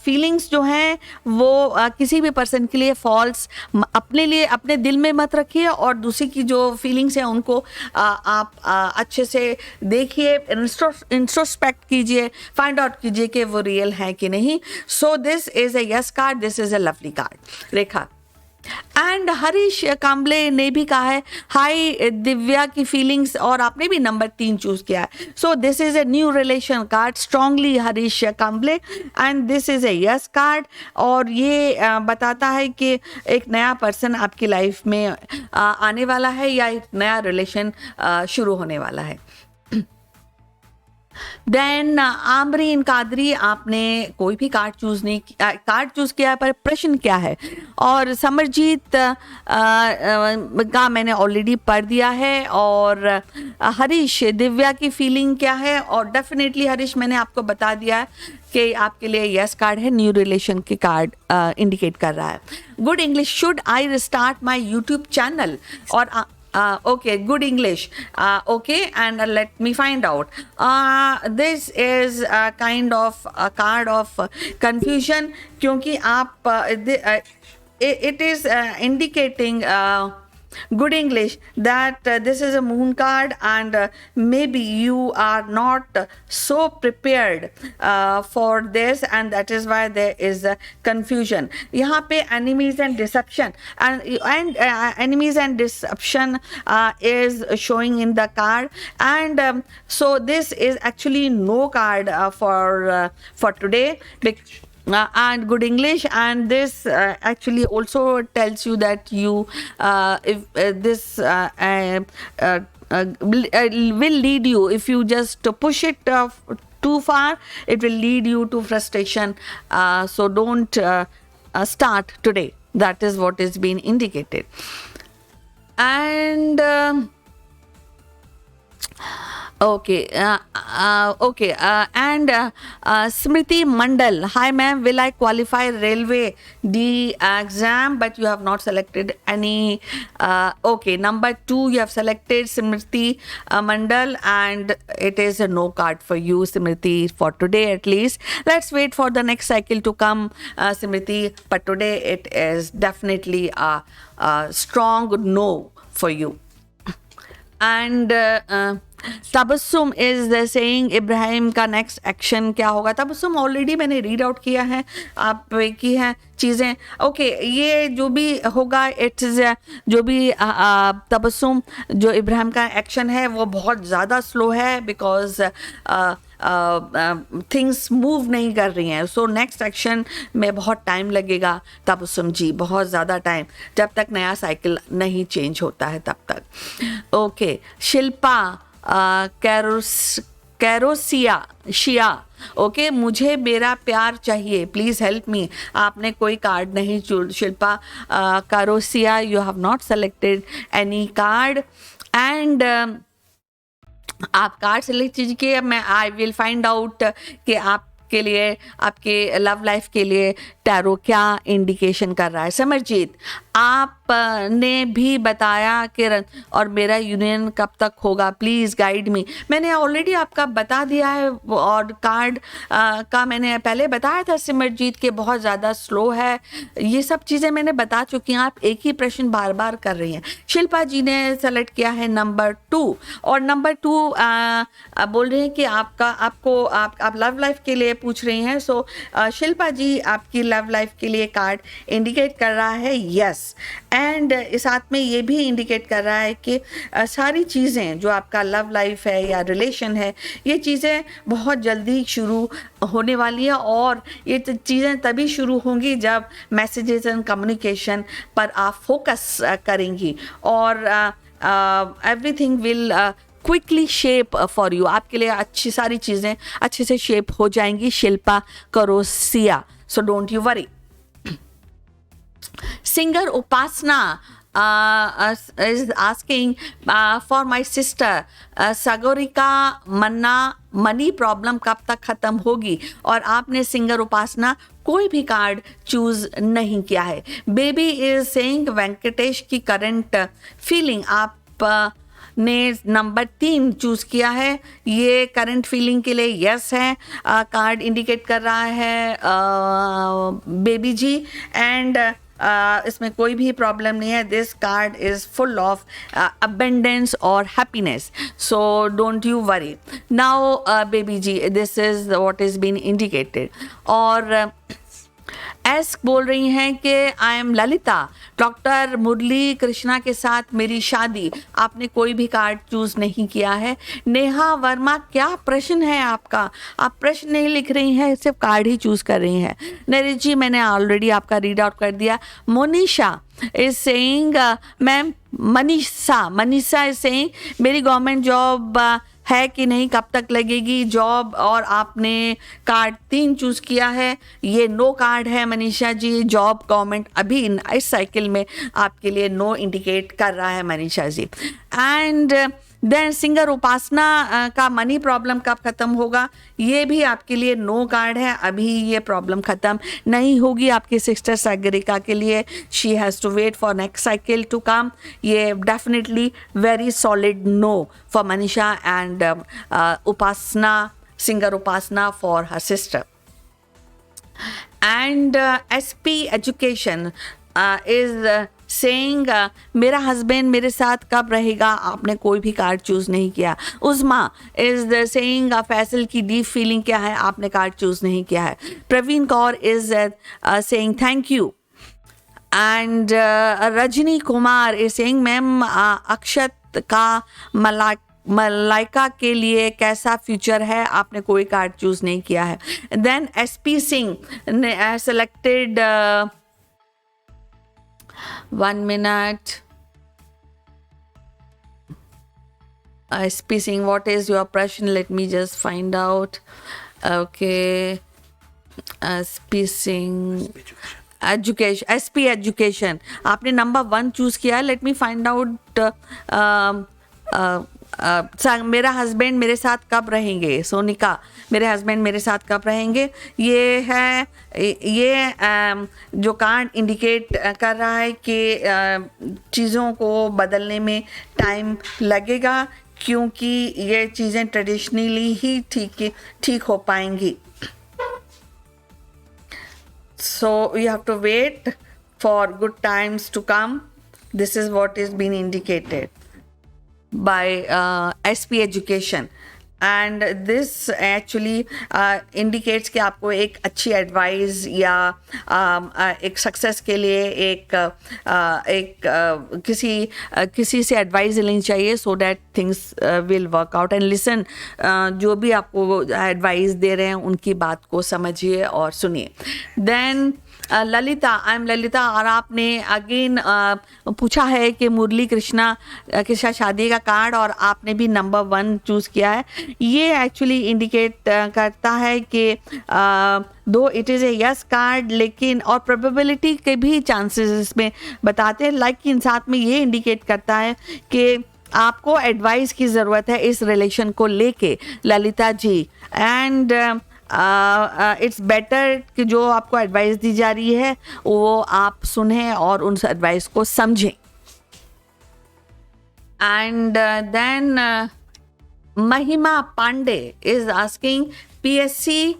फीलिंग्स जो हैं वो किसी भी पर्सन के लिए फॉल्स अपने लिए अपने दिल में मत रखिए, और दूसरी की जो फीलिंग्स हैं उनको आप अच्छे से देखिए, इंट्रोस्पेक्ट कीजिए, फाइंड आउट कीजिए कि वो रियल है कि नहीं। So this is A yes card, this is A lovely card Rekha. And Harish Kamble ने भी कहा है हाय दिव्या की फीलिंग्स, और आपने भी नंबर 3 चूज किया है। So this is a new relation card strongly Harish Kamble, and this is A yes card, और ये बताता है कि एक नया पर्सन आपकी लाइफ में आने वाला है, या एक नया रिलेशन शुरू होने वाला है। देन आमरीन कादरी, आपने कोई भी कार्ड चूज नहीं कार्ड चूज किया है, पर प्रश्न क्या है? और समरजीत का मैंने ऑलरेडी पढ़ दिया है। और हरीश दिव्या की फीलिंग क्या है? और डेफिनेटली हरीश मैंने आपको बता दिया है कि आपके लिए यस कार्ड है, न्यू रिलेशन के कार्ड इंडिकेट कर रहा है। Good English, should I restart my YouTube channel? और okay, good English. Okay, and let me find out. This is a kind of a card of confusion, क्योंकि आप it is indicating good English that this is a moon card, and maybe you are not so prepared for this, and that is why there is confusion. यहाँ पे enemies and deception, and enemies and deception is showing in the card, and so this is actually no card for today. And good English, and this actually also tells you that you if this will lead you, if you just push it too far, it will lead you to frustration, so don't start today. That is what is being indicated. And okay, and Smriti Mandal, hi ma'am, will I qualify railway D exam? But you have not selected any. Okay, number 2 you have selected, Smriti Mandal, and it is a no card for you, Smriti, for today at least. Let's wait for the next cycle to come, Smriti, but today it is definitely a strong no for you. And Tabassum is saying Ibrahim का नेक्स्ट एक्शन क्या होगा? तबस्सुम ऑलरेडी मैंने रीड आउट किया है, आप की हैं चीज़ें। ओके, ये जो भी होगा इट्स जो भी तबस्सुम जो इब्राहिम का एक्शन है वो बहुत ज़्यादा स्लो है, बिकॉज थिंग्स मूव नहीं कर रही हैं। सो नेक्स्ट एक्शन में बहुत टाइम लगेगा तबस्सुम जी, बहुत ज़्यादा टाइम, जब तक नया साइकिल नहीं चेंज होता है तब तक। ओके, शिल्पा शिया, ओके, मुझे मेरा प्यार चाहिए, प्लीज़ हेल्प मी। आपने कोई कार्ड नहीं choose, Shilpa Chaurasia, you have not selected any card, and आप कार्ड सेलेक्ट कीजिए। मैं आई विल फाइंड आउट कि आपके लिए, आपके लव लाइफ के लिए टैरो क्या इंडिकेशन कर रहा है। समरजीत, आपने भी बताया कि और मेरा यूनियन कब तक होगा, प्लीज़ गाइड मी। मैंने ऑलरेडी आपका बता दिया है, और कार्ड का मैंने पहले बताया था सिमरजीत के बहुत ज़्यादा स्लो है, ये सब चीज़ें मैंने बता चुकी हैं। आप एक ही प्रश्न बार बार कर रही हैं। शिल्पा जी ने सेलेक्ट किया है नंबर 2, और नंबर 2 बोल रहे हैं कि आप लव लाइफ के लिए पूछ रही हैं। सो शिल्पा जी, आपकी लव लाइफ के लिए कार्ड इंडिकेट कर रहा है यस, एंड साथ में ये भी इंडिकेट कर रहा है कि सारी चीज़ें जो आपका लव लाइफ है या रिलेशन है, ये चीज़ें बहुत जल्दी शुरू होने वाली है, और ये चीज़ें तभी शुरू होंगी जब मैसेजेस एंड कम्युनिकेशन पर आप फोकस करेंगी, और everything will quickly shape for you. आपके लिए अच्छी सारी चीज़ें अच्छे से शेप हो जाएंगी, शिल्पा करोसिया, सो don't you worry. Singer Upasana, is asking for my sister Sagorika Manna, money problem कब तक खत्म होगी, और आपने सिंगर उपासना कोई भी कार्ड चूज नहीं किया है. बेबी इज सेइंग वेंकटेश की करंट फीलिंग, आप ने नंबर 3 चूज किया है. ये करंट फीलिंग के लिए यस है, कार्ड इंडिकेट कर रहा है बेबी जी. एंड इसमें कोई भी प्रॉब्लम नहीं है. This card is full of abundance और happiness, so don't you worry. Now Baby ji, this is what is been indicated. और एस बोल रही हैं कि I am Lalita, doctor Murali Krishna के साथ मेरी शादी. आपने कोई भी कार्ड चूज नहीं किया है. नेहा वर्मा, क्या प्रश्न है आपका? आप प्रश्न नहीं लिख रही हैं, सिर्फ कार्ड ही चूज कर रही हैं. नरेश जी, मैंने ऑलरेडी आपका रीड आउट कर दिया. Monisha is saying, ma'am Manisha is saying मेरी गवर्नमेंट जॉब है कि नहीं, कब तक लगेगी जॉब, और आपने कार्ड 3 चूज किया है. ये नो कार्ड है मनीषा जी. जॉब गवर्नमेंट अभी इस साइकिल में आपके लिए नो इंडिकेट कर रहा है Manisha ji. And then singer उपासना का मनी प्रॉब्लम कब खत्म होगा, ये भी आपके लिए नो कार्ड है. अभी ये प्रॉब्लम खत्म नहीं होगी आपकी सिस्टर सागरिका के लिए. She has to wait for next cycle to come. ये definitely very solid no for Manisha and Upasana, singer Upasana for her sister. And SP education is saying मेरा हस्बैंड मेरे साथ कब रहेगा. आपने कोई भी कार्ड चूज नहीं किया. उज़मा इज सेइंग फैसल की डीप फीलिंग क्या है, आपने कार्ड चूज नहीं किया है. Praveen Kaur is saying thank you. And Rajni Kumar is saying ma'am Akshat का मलाइका के लिए कैसा फ्यूचर है, आपने कोई कार्ड चूज नहीं किया है. देन SP सिंह ने selected 1 minute. SP Singh, what is your question? Let me just find out. Okay. SP Singh. Education. SP Education. आपने नंबर 1 चूज किया. Let me find out. मेरा हस्बैंड मेरे साथ कब रहेंगे. सोनिका, मेरे हस्बैंड मेरे साथ कब रहेंगे. ये है, ये जो कार्ड इंडिकेट कर रहा है कि चीज़ों को बदलने में टाइम लगेगा, क्योंकि ये चीज़ें ट्रेडिशनली ही ठीक हो पाएंगी. So you have to wait for good times to come. This is what is been indicated by SP Education. And this actually indicates कि आपको एक अच्छी एडवाइस या एक सक्सेस के लिए किसी से एडवाइस लेनी चाहिए, so that things will work out. And listen, जो भी आपको एडवाइस दे रहे हैं उनकी बात को समझिए और सुनिए. Then Lalita, I am Lalita, और आपने अगेन पूछा है कि मुरली कृष्णा के साथ शादी का कार्ड, और आपने भी नंबर 1 चूज़ किया है. ये एक्चुअली इंडिकेट करता है कि दो it is a yes card, लेकिन और प्रोबेबिलिटी के भी चांसेस इसमें बताते हैं. लेकिन साथ में ये इंडिकेट करता है कि आपको एडवाइस की ज़रूरत है इस रिलेशन को लेके Lalita ji. And it's better कि जो आपको एडवाइस दी जा रही है वो आप सुनें और उन एडवाइस को समझें. And then Mahima Pandey is asking PSC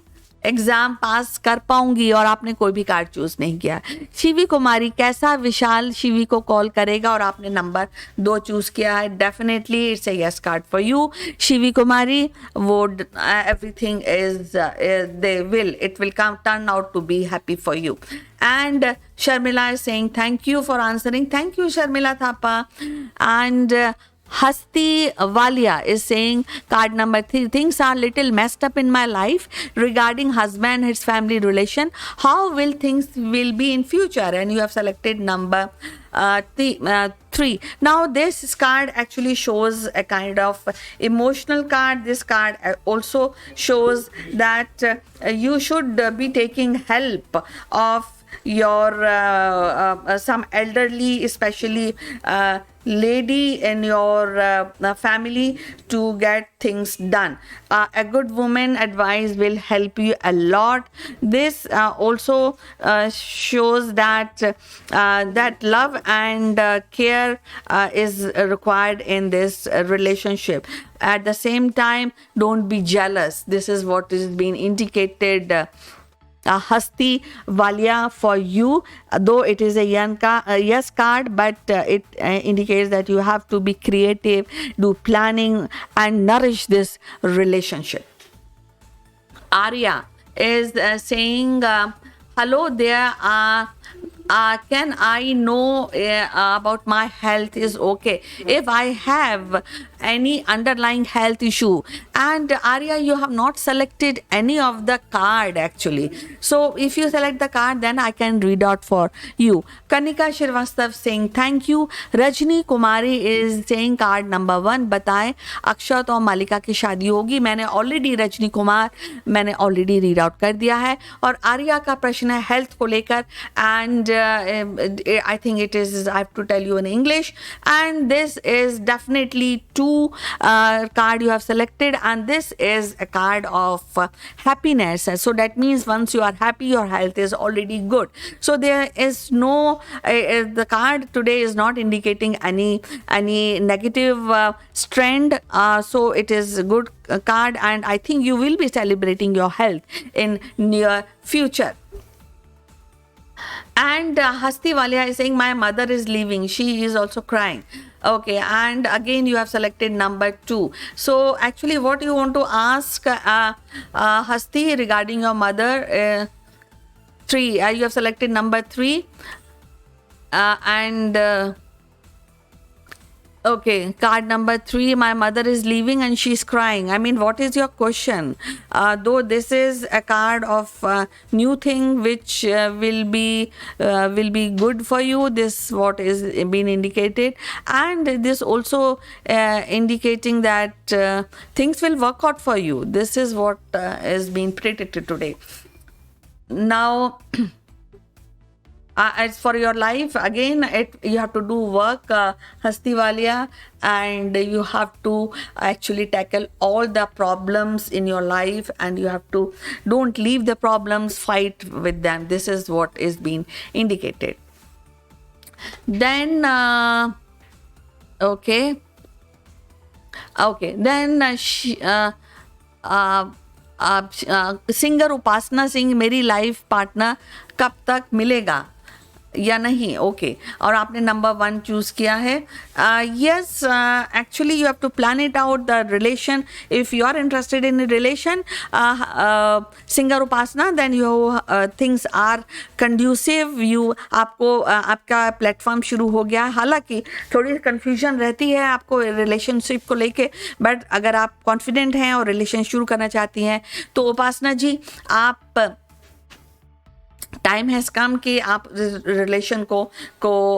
exam pass कर पाऊंगी, और आपने कोई भी कार्ड चूज़ नहीं किया. शिवी कुमारी, कैसा विशाल शिवी को कॉल करेगा, और आपने नंबर 2 चूज़ किया है. Definitely it's a yes card for you Shivi Kumari. वो everything is it will come turn out to be happy for you. And Sharmila is saying thank you for answering. Thank you Sharmila Thapa. And Hasti Walia is saying card number 3, things are little messed up in my life regarding husband, his family relation. How will things will be in future? And you have selected number 3. Now this card actually shows a kind of emotional card. This card also shows that you should be taking help of some elderly, especially lady in your family, to get things done. A good woman advice will help you a lot. This also shows that that love and care is required in this relationship. At the same time, don't be jealous. This is what is being indicated. Hasti Walia for you, though it is a yes card, but it indicates that you have to be creative, do planning, and nourish this relationship. Arya is saying, hello there. Can I know about my health is okay if I have any underlying health issue? And Arya, you have not selected any of the card actually. So if you select the card, then I can read out for you. Kanika Shrivastava saying thank you. Rajni Kumari is saying card number 1, बताएं अक्षत और मालिका की शादी होगी. मैंने ऑलरेडी रजनी कुमार मैंने ऑलरेडी रीड आउट कर दिया है. और आर्या का प्रश्न है हेल्थ को लेकर, and I think it is, I have to tell you in English, and this is definitely 2 card you have selected, and this is a card of happiness. So that means once you are happy, your health is already good. So there is no the card today is not indicating any negative trend. So it is a good card, and I think you will be celebrating your health in near future. And Hasti Walia is saying my mother is leaving, she is also crying. Okay, and again you have selected number 2. So actually what you want to ask Hasti regarding your mother, 3, you have selected number 3, and okay, card number 3, my mother is leaving and she's crying. I mean, what is your question? Though this is a card of new thing which will be good for you. This what is being indicated, and this also indicating that things will work out for you. This is what is being predicted today. Now. As for your life, again, you have to do work, Hasti Walia, and you have to actually tackle all the problems in your life, and you have to don't leave the problems, fight with them. This is what is being indicated. Then, then singer Upasana Singh, मेरी लाइफ पार्टनर कब तक मिलेगा या नहीं? ओके, और आपने नंबर 1 चूज किया है. Yes, actually you have to plan it out the relation. If you are interested in relation, singer Upasana, then you things are conducive. You आपको आपका प्लेटफॉर्म शुरू हो गया. हालांकि थोड़ी कन्फ्यूजन रहती है आपको रिलेशनशिप को लेके, बट अगर आप कॉन्फिडेंट हैं और रिलेशन शुरू करना चाहती हैं तो उपासना जी, आप टाइम हैज़ कम कि आप रिलेशन को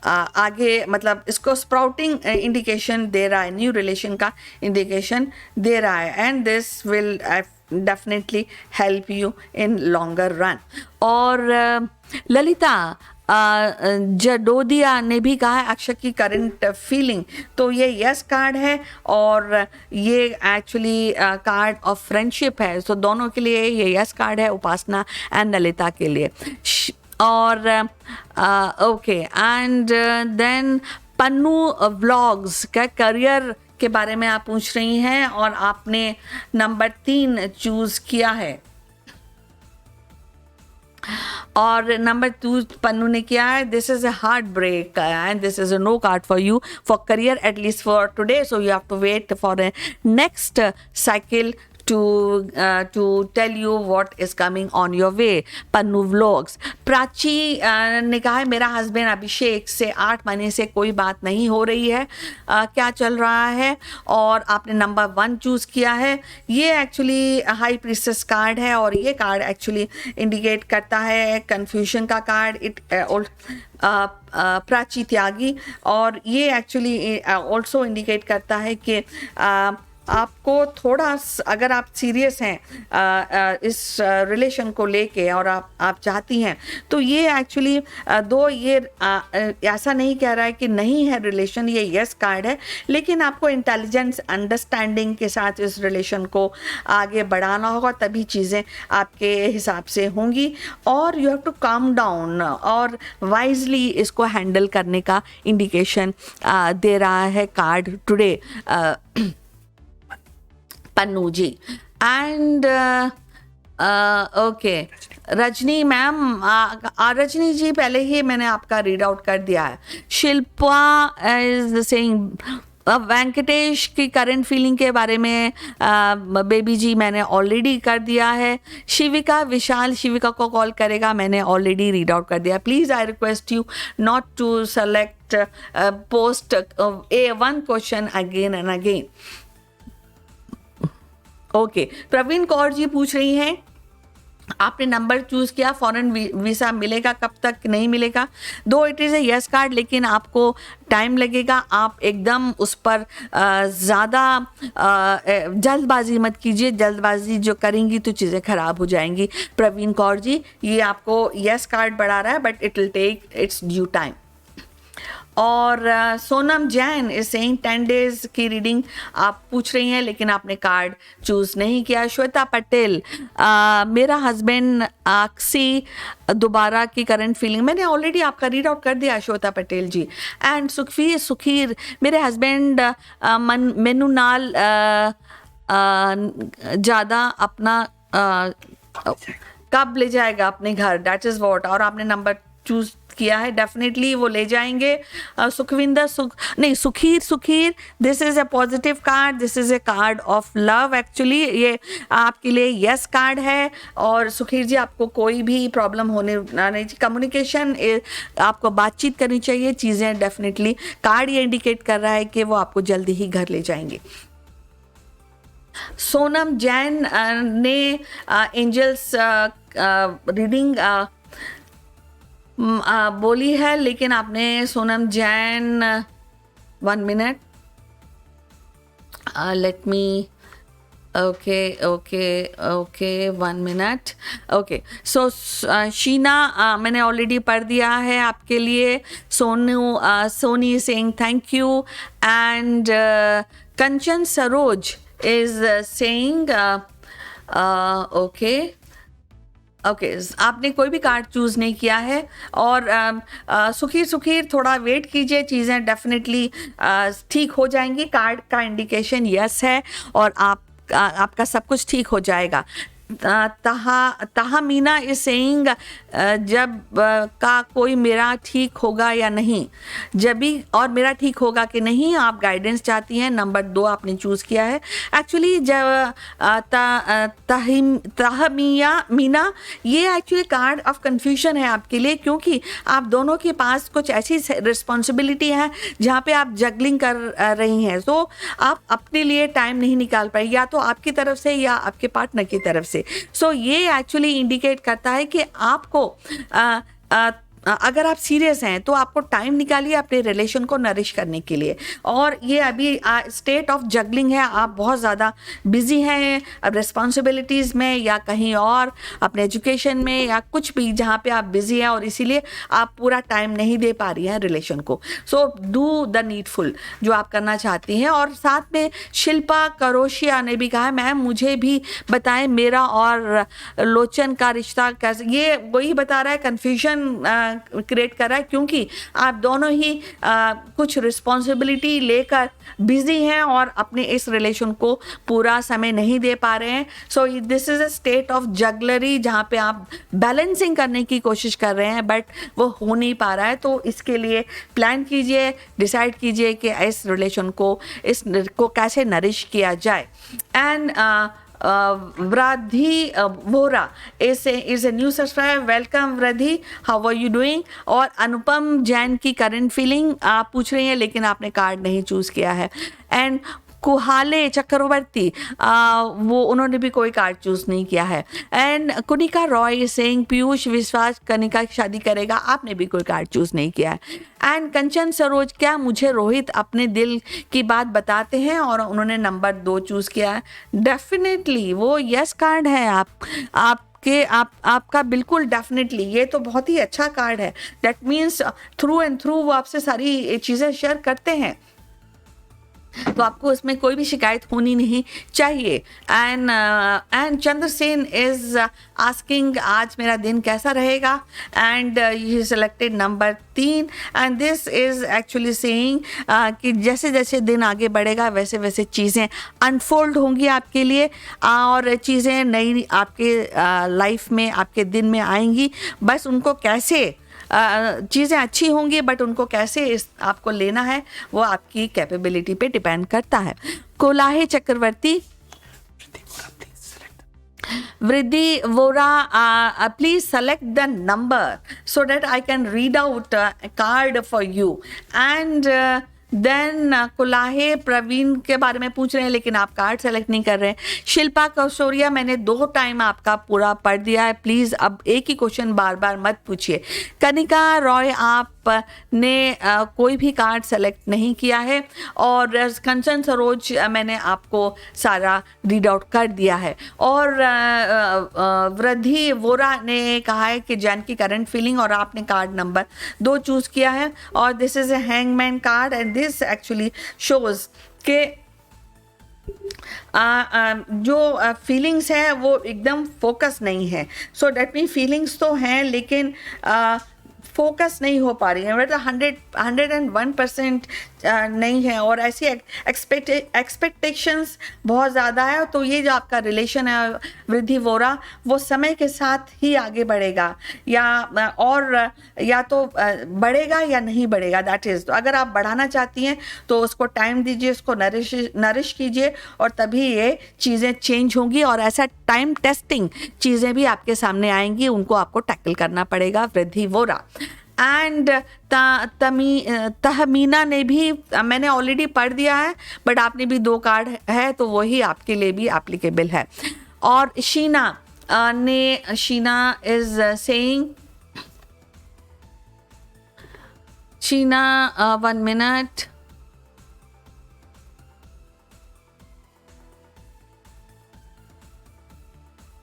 आगे, मतलब इसको स्प्राउटिंग इंडिकेशन दे रहा है, न्यू रिलेशन का इंडिकेशन दे रहा है, and this will definitely help you in longer run. और ललिता जडोदिया ने भी कहा है अक्षय की करंट फीलिंग, तो ये यस कार्ड है और ये एक्चुअली कार्ड ऑफ फ्रेंडशिप है. तो दोनों के लिए ये यस कार्ड है, उपासना एंड ललिता के लिए. और okay, and then Pannu vlogs का करियर के बारे में आप पूछ रही हैं और आपने नंबर 3 चूज किया है, और नंबर 2 पन्नू ने किया है. This is a heart break and this is a no card for you for career, at least for today. So you have to wait for a next cycle to tell you what is coming on your way. Pannu Vlogs. Prachi ने कहा है मेरा हस्बैंड अभिषेक से 8 महीने से कोई बात नहीं हो रही है, क्या चल रहा है? और आपने नंबर 1 चूज़ किया है. ये एक्चुअली हाई प्रीस्टेस कार्ड है और ये कार्ड एक्चुअली इंडिकेट करता है कन्फ्यूजन का कार्ड. इट प्राची त्यागी, और ये एक्चुअली ऑल्सो इंडिकेट करता है कि आपको अगर आप सीरियस हैं इस रिलेशन को लेके और आप चाहती हैं, तो ये एक्चुअली दो ये ऐसा नहीं कह रहा है कि नहीं है रिलेशन, ये यस कार्ड है, लेकिन आपको इंटेलिजेंस अंडरस्टैंडिंग के साथ इस रिलेशन को आगे बढ़ाना होगा, तभी चीज़ें आपके हिसाब से होंगी। और you have to calm down और वाइजली इसको हैंडल करने का इंडिकेशन दे रहा है card today Pannu ji. And okay Rajni ma'am, Rajni ji पहले ही मैंने आपका रीड आउट कर दिया है। शिल्पा इज सेइंग वेंकटेश की करंट फीलिंग के बारे में बेबी जी मैंने ऑलरेडी कर दिया है। शिविका विशाल शिविका को कॉल करेगा, मैंने ऑलरेडी रीड आउट कर दिया। Please I request you not to select post a one question again and again. Okay Praveen Kaur ji पूछ रही हैं, आपने नंबर चूज किया, फॉरेन वीज़ा मिलेगा, कब तक नहीं मिलेगा? दो it is a yes card, लेकिन आपको टाइम लगेगा। आप एकदम उस पर ज़्यादा जल्दबाजी मत कीजिए, जल्दबाजी जो करेंगी तो चीज़ें ख़राब हो जाएंगी। प्रवीण कौर जी, ये आपको यस कार्ड बढ़ा रहा है, but it will take its due time. और Sonam Jain is saying 10 days की रीडिंग आप पूछ रही हैं, लेकिन आपने कार्ड चूज नहीं किया। श्वेता पटेल, मेरा हस्बैंड अक्सी दोबारा की करंट फीलिंग, मैंने ऑलरेडी आपका रीड आउट कर दिया श्वेता पटेल जी। एंड सुखीर, मेरे हस्बैंड मैनू नाल ज़्यादा अपना कब ले जाएगा अपने घर, दैट इज़ वॉट। और आपने नंबर चूज किया है, डेफिनेटली वो ले जाएंगे। Sukhir, this is a positive card, this is a card of love. Actually ये आपके लिए यस कार्ड है। और सुखीर जी, आपको कोई भी प्रॉब्लम होने नहीं, कम्युनिकेशन, आपको बातचीत करनी चाहिए। चीज़ें डेफिनेटली कार्ड ये इंडिकेट कर रहा है कि वो आपको जल्दी ही घर ले जाएंगे। सोनम जैन ने एंजल्स रीडिंग बोली है, लेकिन आपने Sonam Jain 1 minute let me okay 1 minute. Okay so Sheena मैंने ऑलरेडी पढ़ दिया है आपके लिए। Soni Singh thank you. And Kanchan Saroj is saying okay आपने कोई भी कार्ड चूज़ नहीं किया है। और सुखीर थोड़ा वेट कीजिए, चीज़ें डेफिनेटली ठीक हो जाएंगी। कार्ड का इंडिकेशन यस है और आपका सब कुछ ठीक हो जाएगा। मीना इज सेइंग जब का कोई मेरा ठीक होगा या नहीं, जब भी और मेरा ठीक होगा कि नहीं, आप गाइडेंस चाहती हैं। नंबर 2 आपने चूज़ किया है। एक्चुअली जब मीना, ये एक्चुअली कार्ड ऑफ कंफ्यूजन है आपके लिए, क्योंकि आप दोनों के पास कुछ ऐसी रिस्पॉन्सिबिलिटी है जहाँ पे आप जगलिंग कर रही हैं, तो आप अपने लिए टाइम नहीं निकाल पाए, या तो आपकी तरफ से या आपके पार्टनर की तरफ से। सो ये एक्चुअली इंडिकेट करता है कि आपको अगर आप सीरियस हैं तो आपको टाइम निकालिए अपने रिलेशन को नरिश करने के लिए। और ये अभी स्टेट ऑफ जगलिंग है, आप बहुत ज़्यादा बिजी हैं रिस्पॉन्सिबिलिटीज़ में या कहीं और अपने एजुकेशन में या कुछ भी जहाँ पे आप बिजी हैं, और इसीलिए आप पूरा टाइम नहीं दे पा रही हैं रिलेशन को। सो डू द नीडफुल जो आप करना चाहती हैं। और साथ में शिल्पा करोशिया ने भी कहा, मैम मुझे भी बताएं मेरा और लोचन का रिश्ता कैसे। ये वही बता रहा है, कन्फ्यूजन क्रिएट कर रहा है, क्योंकि आप दोनों ही कुछ रिस्पॉन्सिबिलिटी लेकर बिजी हैं और अपने इस रिलेशन को पूरा समय नहीं दे पा रहे हैं। So this is a state of jugglery जहाँ पे आप बैलेंसिंग करने की कोशिश कर रहे हैं, बट वो हो नहीं पा रहा है। तो इसके लिए प्लान कीजिए, डिसाइड कीजिए कि इस रिलेशन को कैसे नरिश किया जाए। And Vradhi Vora is a new subscriber. Welcome Vradhi, how are you doing? और अनुपम जैन की करंट फीलिंग आप पूछ रही हैं, लेकिन आपने कार्ड नहीं चूज किया है। एंड कुहाले चक्रवर्ती, वो उन्होंने भी कोई कार्ड चूज नहीं किया है। एंड कुनिका रॉय सेइंग पीयूष विश्वास कनिका की शादी करेगा, आपने भी कोई कार्ड चूज नहीं किया है। एंड कंचन सरोज, क्या मुझे रोहित अपने दिल की बात बताते हैं, और उन्होंने नंबर 2 चूज किया है। डेफिनेटली वो यस कार्ड है। आपका बिल्कुल डेफिनेटली ये तो बहुत ही अच्छा कार्ड है। That means through and through वो आपसे सारी चीज़ें शेयर करते हैं, तो आपको इसमें कोई भी शिकायत होनी नहीं चाहिए। एंड चंद्रसेन इज आस्किंग आज मेरा दिन कैसा रहेगा, and you selected number 3, and this is actually saying कि जैसे जैसे दिन आगे बढ़ेगा वैसे वैसे चीज़ें अनफोल्ड होंगी आपके लिए, और चीज़ें नई आपके लाइफ में आपके दिन में आएंगी। बस उनको कैसे चीज़ें अच्छी होंगी, बट उनको कैसे आपको लेना है वो आपकी कैपेबिलिटी पे डिपेंड करता है। Kolahe Chakraborty, Vriddhi Vora, please select the number so that I can read out card for you. And then Kulahe Praveen के बारे में पूछ रहे हैं, लेकिन आप कार्ड सेलेक्ट नहीं कर रहे हैं। शिल्पा कौशोरिया, मैंने 2 टाइम आपका पूरा पढ़ दिया है, प्लीज़ अब एक ही क्वेश्चन बार बार मत पूछिए। कनिका रॉय, आपने कोई भी कार्ड सेलेक्ट नहीं किया है, और कंचन सरोज मैंने आपको सारा रीड आउट कर दिया है। और वृद्धि वोरा ने कहा है कि जैन की करंट फीलिंग, और आपने कार्ड नंबर 2 चूज़ किया है, और this is a hangman card, and this actually shows के जो फीलिंग्स है वो एकदम फोकस नहीं है। सो डेट मीन फीलिंग्स तो हैं, लेकिन फोकस नहीं हो पा रही है, मतलब 101% नहीं है, और ऐसी एक्सपेक्टेशंस बहुत ज़्यादा है। तो ये जो आपका रिलेशन है वृद्धि वोरा, वो समय के साथ ही आगे बढ़ेगा, या तो बढ़ेगा या नहीं बढ़ेगा, दैट इज़। तो अगर आप बढ़ाना चाहती हैं तो उसको टाइम दीजिए, उसको नरिश कीजिए, और तभी ये चीज़ें चेंज होंगी, और ऐसा टाइम टेस्टिंग चीज़ें भी आपके सामने आएंगी, उनको आपको टैकल करना पड़ेगा वृद्धि वोरा। एंड तहमीना ने भी मैंने ऑलरेडी पढ़ दिया है, बट आपने भी 2 कार्ड है तो वही आपके लिए भी एप्लीकेबल है। और Sheena is saying, Sheena 1 minute,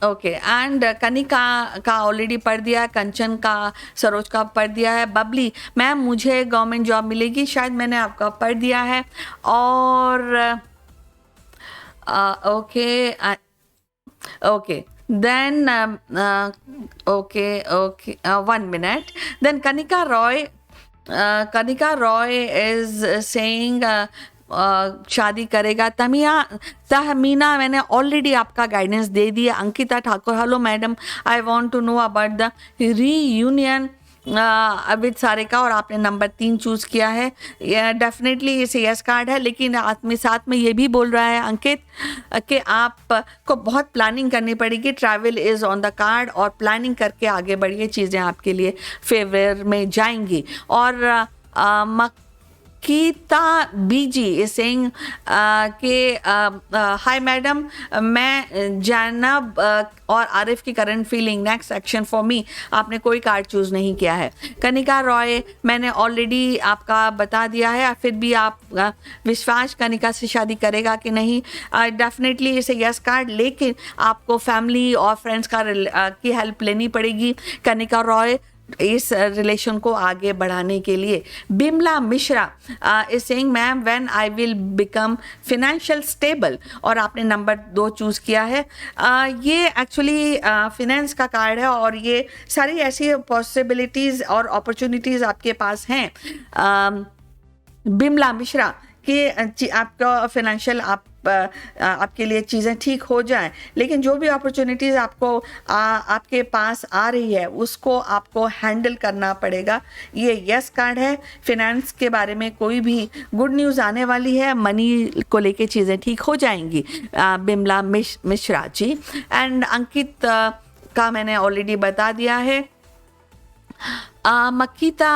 okay. And Kanika का ऑलरेडी पढ़ दिया, कंचन का सरोज का पढ़ दिया है। बबली, मैम मुझे गवर्नमेंट जॉब मिलेगी, शायद मैंने आपका पढ़ दिया है। और okay okay then okay 1 minute. Then Kanika Roy is saying शादी करेगा। तहमीना मैंने ऑलरेडी आपका गाइडेंस दे दिया। Ankita Thakur, hello madam, I want to know about the reunion with Sarika, और आपने नंबर 3 चूज़ किया है। डेफिनेटली ये यस कार्ड है, लेकिन आदमी साथ में ये भी बोल रहा है अंकित कि आपको बहुत प्लानिंग करनी पड़ेगी। Travel is on the card, और प्लानिंग करके आगे बढ़िए, चीज़ें आपके लिए फेवर में जाएंगी। और गीता बीजी इज सेइंग कि हाय मैडम, मैं जानब और आरिफ की current feeling, next action for me. आपने कोई कार्ड चूज़ नहीं किया है। कनिका रॉय, मैंने ऑलरेडी आपका बता दिया है, फिर भी आप विश्वास कनिका से शादी करेगा कि नहीं। डेफिनेटली इसे यस कार्ड, लेकिन आपको फैमिली और फ्रेंड्स की हेल्प लेनी पड़ेगी कनिका रॉय इस रिलेशन को आगे बढ़ाने के लिए। Bimla Mishra is saying, ma'am when I will become financial stable, और आपने नंबर 2 चूज़ किया है। ये एक्चुअली फिनेंस का कार्ड है, और ये सारी ऐसी पॉसिबिलिटीज़ और अपॉर्चुनिटीज़ आपके पास हैं बिमला मिश्रा कि आपका फिनेंशियल आपके लिए चीज़ें ठीक हो जाएं, लेकिन जो भी अपॉर्चुनिटीज़ आपके पास आ रही है उसको आपको हैंडल करना पड़ेगा। ये यस कार्ड है। फिनेंस के बारे में कोई भी गुड न्यूज़ आने वाली है, मनी को लेके चीज़ें ठीक हो जाएंगी बिमला मिश्रा जी। एंड अंकित का मैंने ऑलरेडी बता दिया है। मक्कीता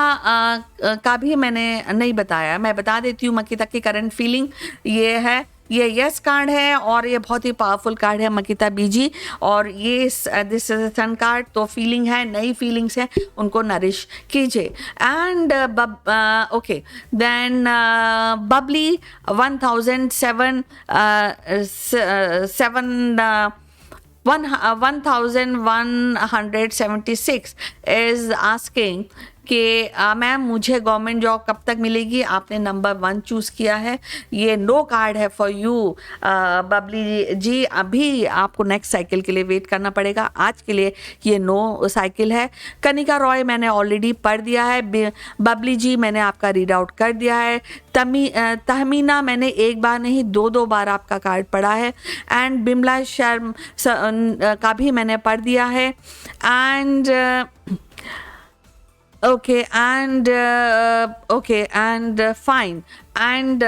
का भी मैंने नहीं बताया, मैं बता देती हूँ। मक्कीता की करंट फीलिंग ये है ये यस कार्ड है और ये बहुत ही पावरफुल कार्ड है मकिता बीजी, और ये दिस इज सन कार्ड। तो फीलिंग है, नई फीलिंग्स है, उनको नरिश कीजिए। And okay then Babli 1176 is asking कि मैम मुझे गवर्नमेंट जॉब कब तक मिलेगी, आपने नंबर 1 चूज़ किया है। ये नो कार्ड है फॉर यू बबली जी, अभी आपको नेक्स्ट साइकिल के लिए वेट करना पड़ेगा, आज के लिए ये नो साइकिल है। कनिका रॉय मैंने ऑलरेडी पढ़ दिया है, बबली जी मैंने आपका रीड आउट कर दिया है, तहमीना मैंने एक बार नहीं 2 बार आपका कार्ड पढ़ा है, एंड बिमला शर्म का भी मैंने पढ़ दिया है। And okay and fine and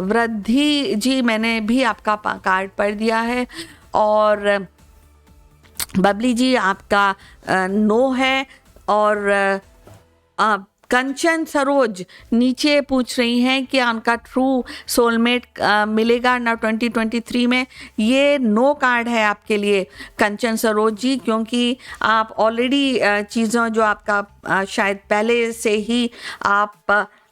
वृद्धि जी मैंने भी आपका कार्ड पढ़ दिया है, और बबली जी आपका नो है। और कंचन सरोज नीचे पूछ रही हैं कि उनका ट्रू सोलमेट मिलेगा ना 2023 में। ये नो कार्ड है आपके लिए कंचन सरोज जी, क्योंकि आप ऑलरेडी चीज़ों जो आपका शायद पहले से ही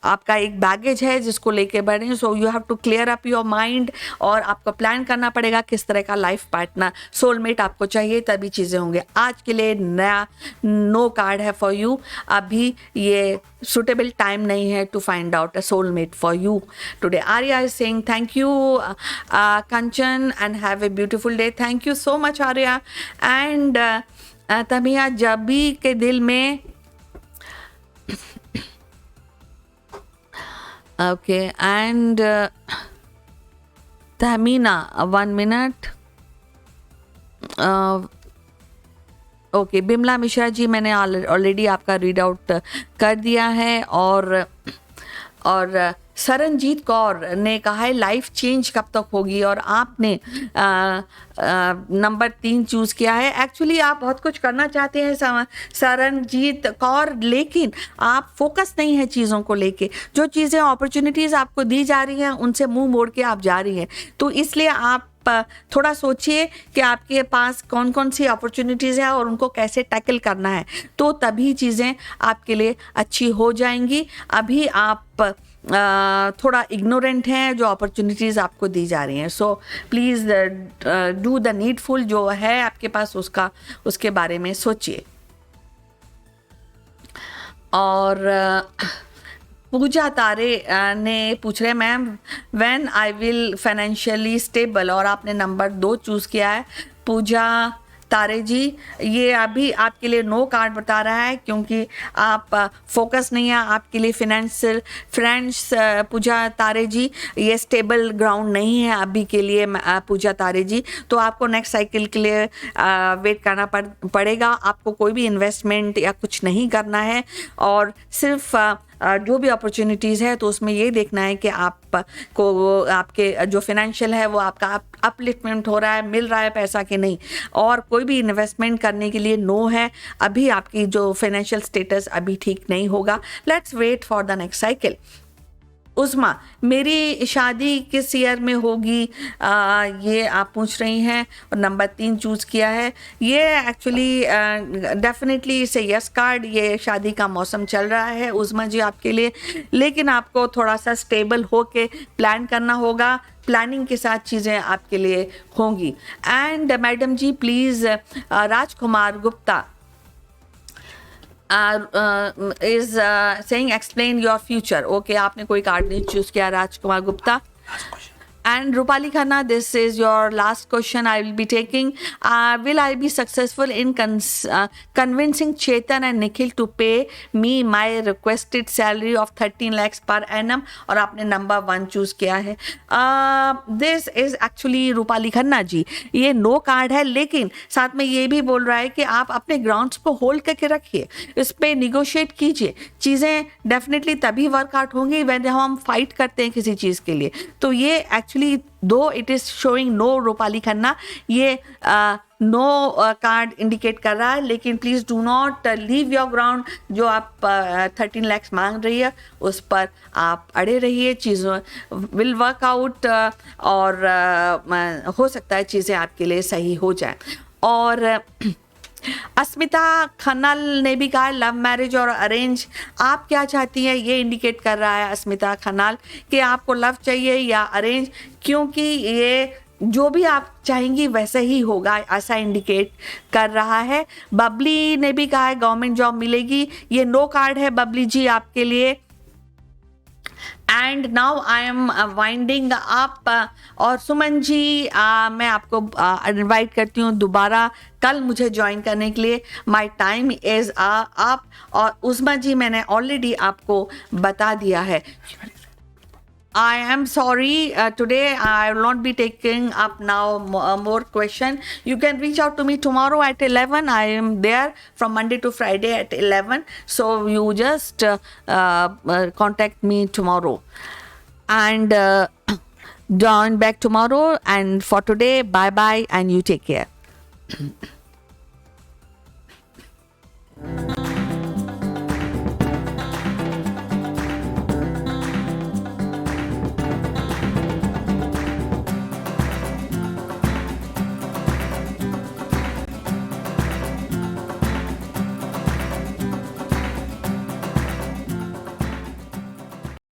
आपका एक बैगेज है जिसको लेके बढ़े, so you have to clear up your mind, और आपको प्लान करना पड़ेगा किस तरह का लाइफ पार्टनर सोलमेट आपको चाहिए, तभी चीज़ें होंगे। आज के लिए नया नो कार्ड है फॉर यू, अभी ये सुटेबल टाइम नहीं है to find out a soulmate for you today. Arya is saying thank you Kanchan and have a beautiful day. Thank you so much Arya. And Tamiya Jabi के दिल में okay and Tahmina 1 minute okay Bimla Mishra ji मैंने ऑलरेडी आपका रीड आउट कर दिया है। और सरनजीत कौर ने कहा है लाइफ चेंज कब तक होगी, और आपने नंबर 3 चूज़ किया है। एक्चुअली आप बहुत कुछ करना चाहते हैं सरनजीत कौर, लेकिन आप फोकस नहीं है चीज़ों को लेके। जो चीज़ें अपॉर्चुनिटीज़ आपको दी जा रही हैं उनसे मुंह मोड़ के आप जा रही हैं, तो इसलिए आप थोड़ा सोचिए कि आपके पास कौन कौन सी अपॉर्चुनिटीज़ हैं और उनको कैसे टैकल करना है, तो तभी चीज़ें आपके लिए अच्छी हो जाएंगी। अभी आप थोड़ा इग्नोरेंट हैं जो अपॉर्चुनिटीज़ आपको दी जा रही हैं, सो प्लीज़ डू द नीडफुल, जो है आपके पास उसके बारे में सोचिए। और पूजा तारे ने पूछ रहे ma'am when I will financially stable, और आपने नंबर 2 चूज़ किया है। पूजा तारे जी ये अभी आपके लिए नो कार्ड बता रहा है, क्योंकि आप फोकस नहीं है आपके लिए फिनेंशियल फ्रेंड्स। पूजा तारे जी ये स्टेबल ग्राउंड नहीं है अभी के लिए पूजा तारे जी, तो आपको नेक्स्ट साइकिल के लिए वेट करना पड़ेगा। आपको कोई भी इन्वेस्टमेंट या कुछ नहीं करना है, और सिर्फ जो भी अपॉर्चुनिटीज़ है तो उसमें ये देखना है कि आपको आपके जो फिनेंशियल है वो आपका अपलिफ्टमेंट हो रहा है, मिल रहा है पैसा कि नहीं। और कोई भी इन्वेस्टमेंट करने के लिए नो है, अभी आपकी जो फाइनेंशियल स्टेटस अभी ठीक नहीं होगा। Let's wait for the next cycle. Usma मेरी शादी किस ईयर में होगी, ये आप पूछ रही हैं, और नंबर 3 चूज़ किया है। ये एक्चुअली डेफिनेटली इसे यस कार्ड, ये शादी का मौसम चल रहा है उस्मा जी आपके लिए, लेकिन आपको थोड़ा सा स्टेबल हो के प्लान करना होगा, प्लानिंग के साथ चीज़ें आपके लिए होंगी। एंड मैडम जी please Rajkumar Gupta is saying explain your future. Okay, आपने कोई कार्ड नहीं चूज किया Rajkumar Gupta. And Rupali Khanna, this is your last question I will be taking. Will I be successful in convincing Chetan and Nikhil to pay me my requested salary of 13 lakhs per annum? और आपने नंबर 1 चूज किया है। This is actually Rupali Khanna ji, ये नो कार्ड है, लेकिन साथ में ये भी बोल रहा है कि आप अपने ग्राउंड्स को होल्ड करके रखिए, इस पर निगोशिएट कीजिए। चीज़ें डेफिनेटली तभी वर्कआउट होंगी when हम फाइट करते हैं किसी चीज़ के लिए। तो ये actually actually though it is showing no Rupali Khanna, ये नो कार्ड इंडिकेट कर रहा है, लेकिन please do not leave your ground. जो आप 13 lakhs मांग रही है उस पर आप अड़े रहिए, चीज़ों विल वर्क आउट, और हो सकता है चीज़ें आपके लिए सही हो जाए। और अस्मिता खन्नाल ने भी कहा लव मैरिज और अरेंज, आप क्या चाहती हैं? ये इंडिकेट कर रहा है अस्मिता खन्नाल कि आपको लव चाहिए या अरेंज, क्योंकि ये जो भी आप चाहेंगी वैसे ही होगा, ऐसा इंडिकेट कर रहा है। बबली ने भी कहा है गवर्नमेंट जॉब मिलेगी, ये नो कार्ड है बबली जी आपके लिए। And now I am winding up. और सुमन जी मैं आपको इनवाइट करती हूँ दोबारा कल मुझे ज्वाइन करने के लिए, माई टाइम इज़ अप। और उस्मा जी मैंने ऑलरेडी आपको बता दिया है। I am sorry, today I will not be taking up now more question. You can reach out to me tomorrow at 11. I am there from Monday to Friday at 11. So you just contact me tomorrow. And join back tomorrow. And for today, bye-bye and you take care.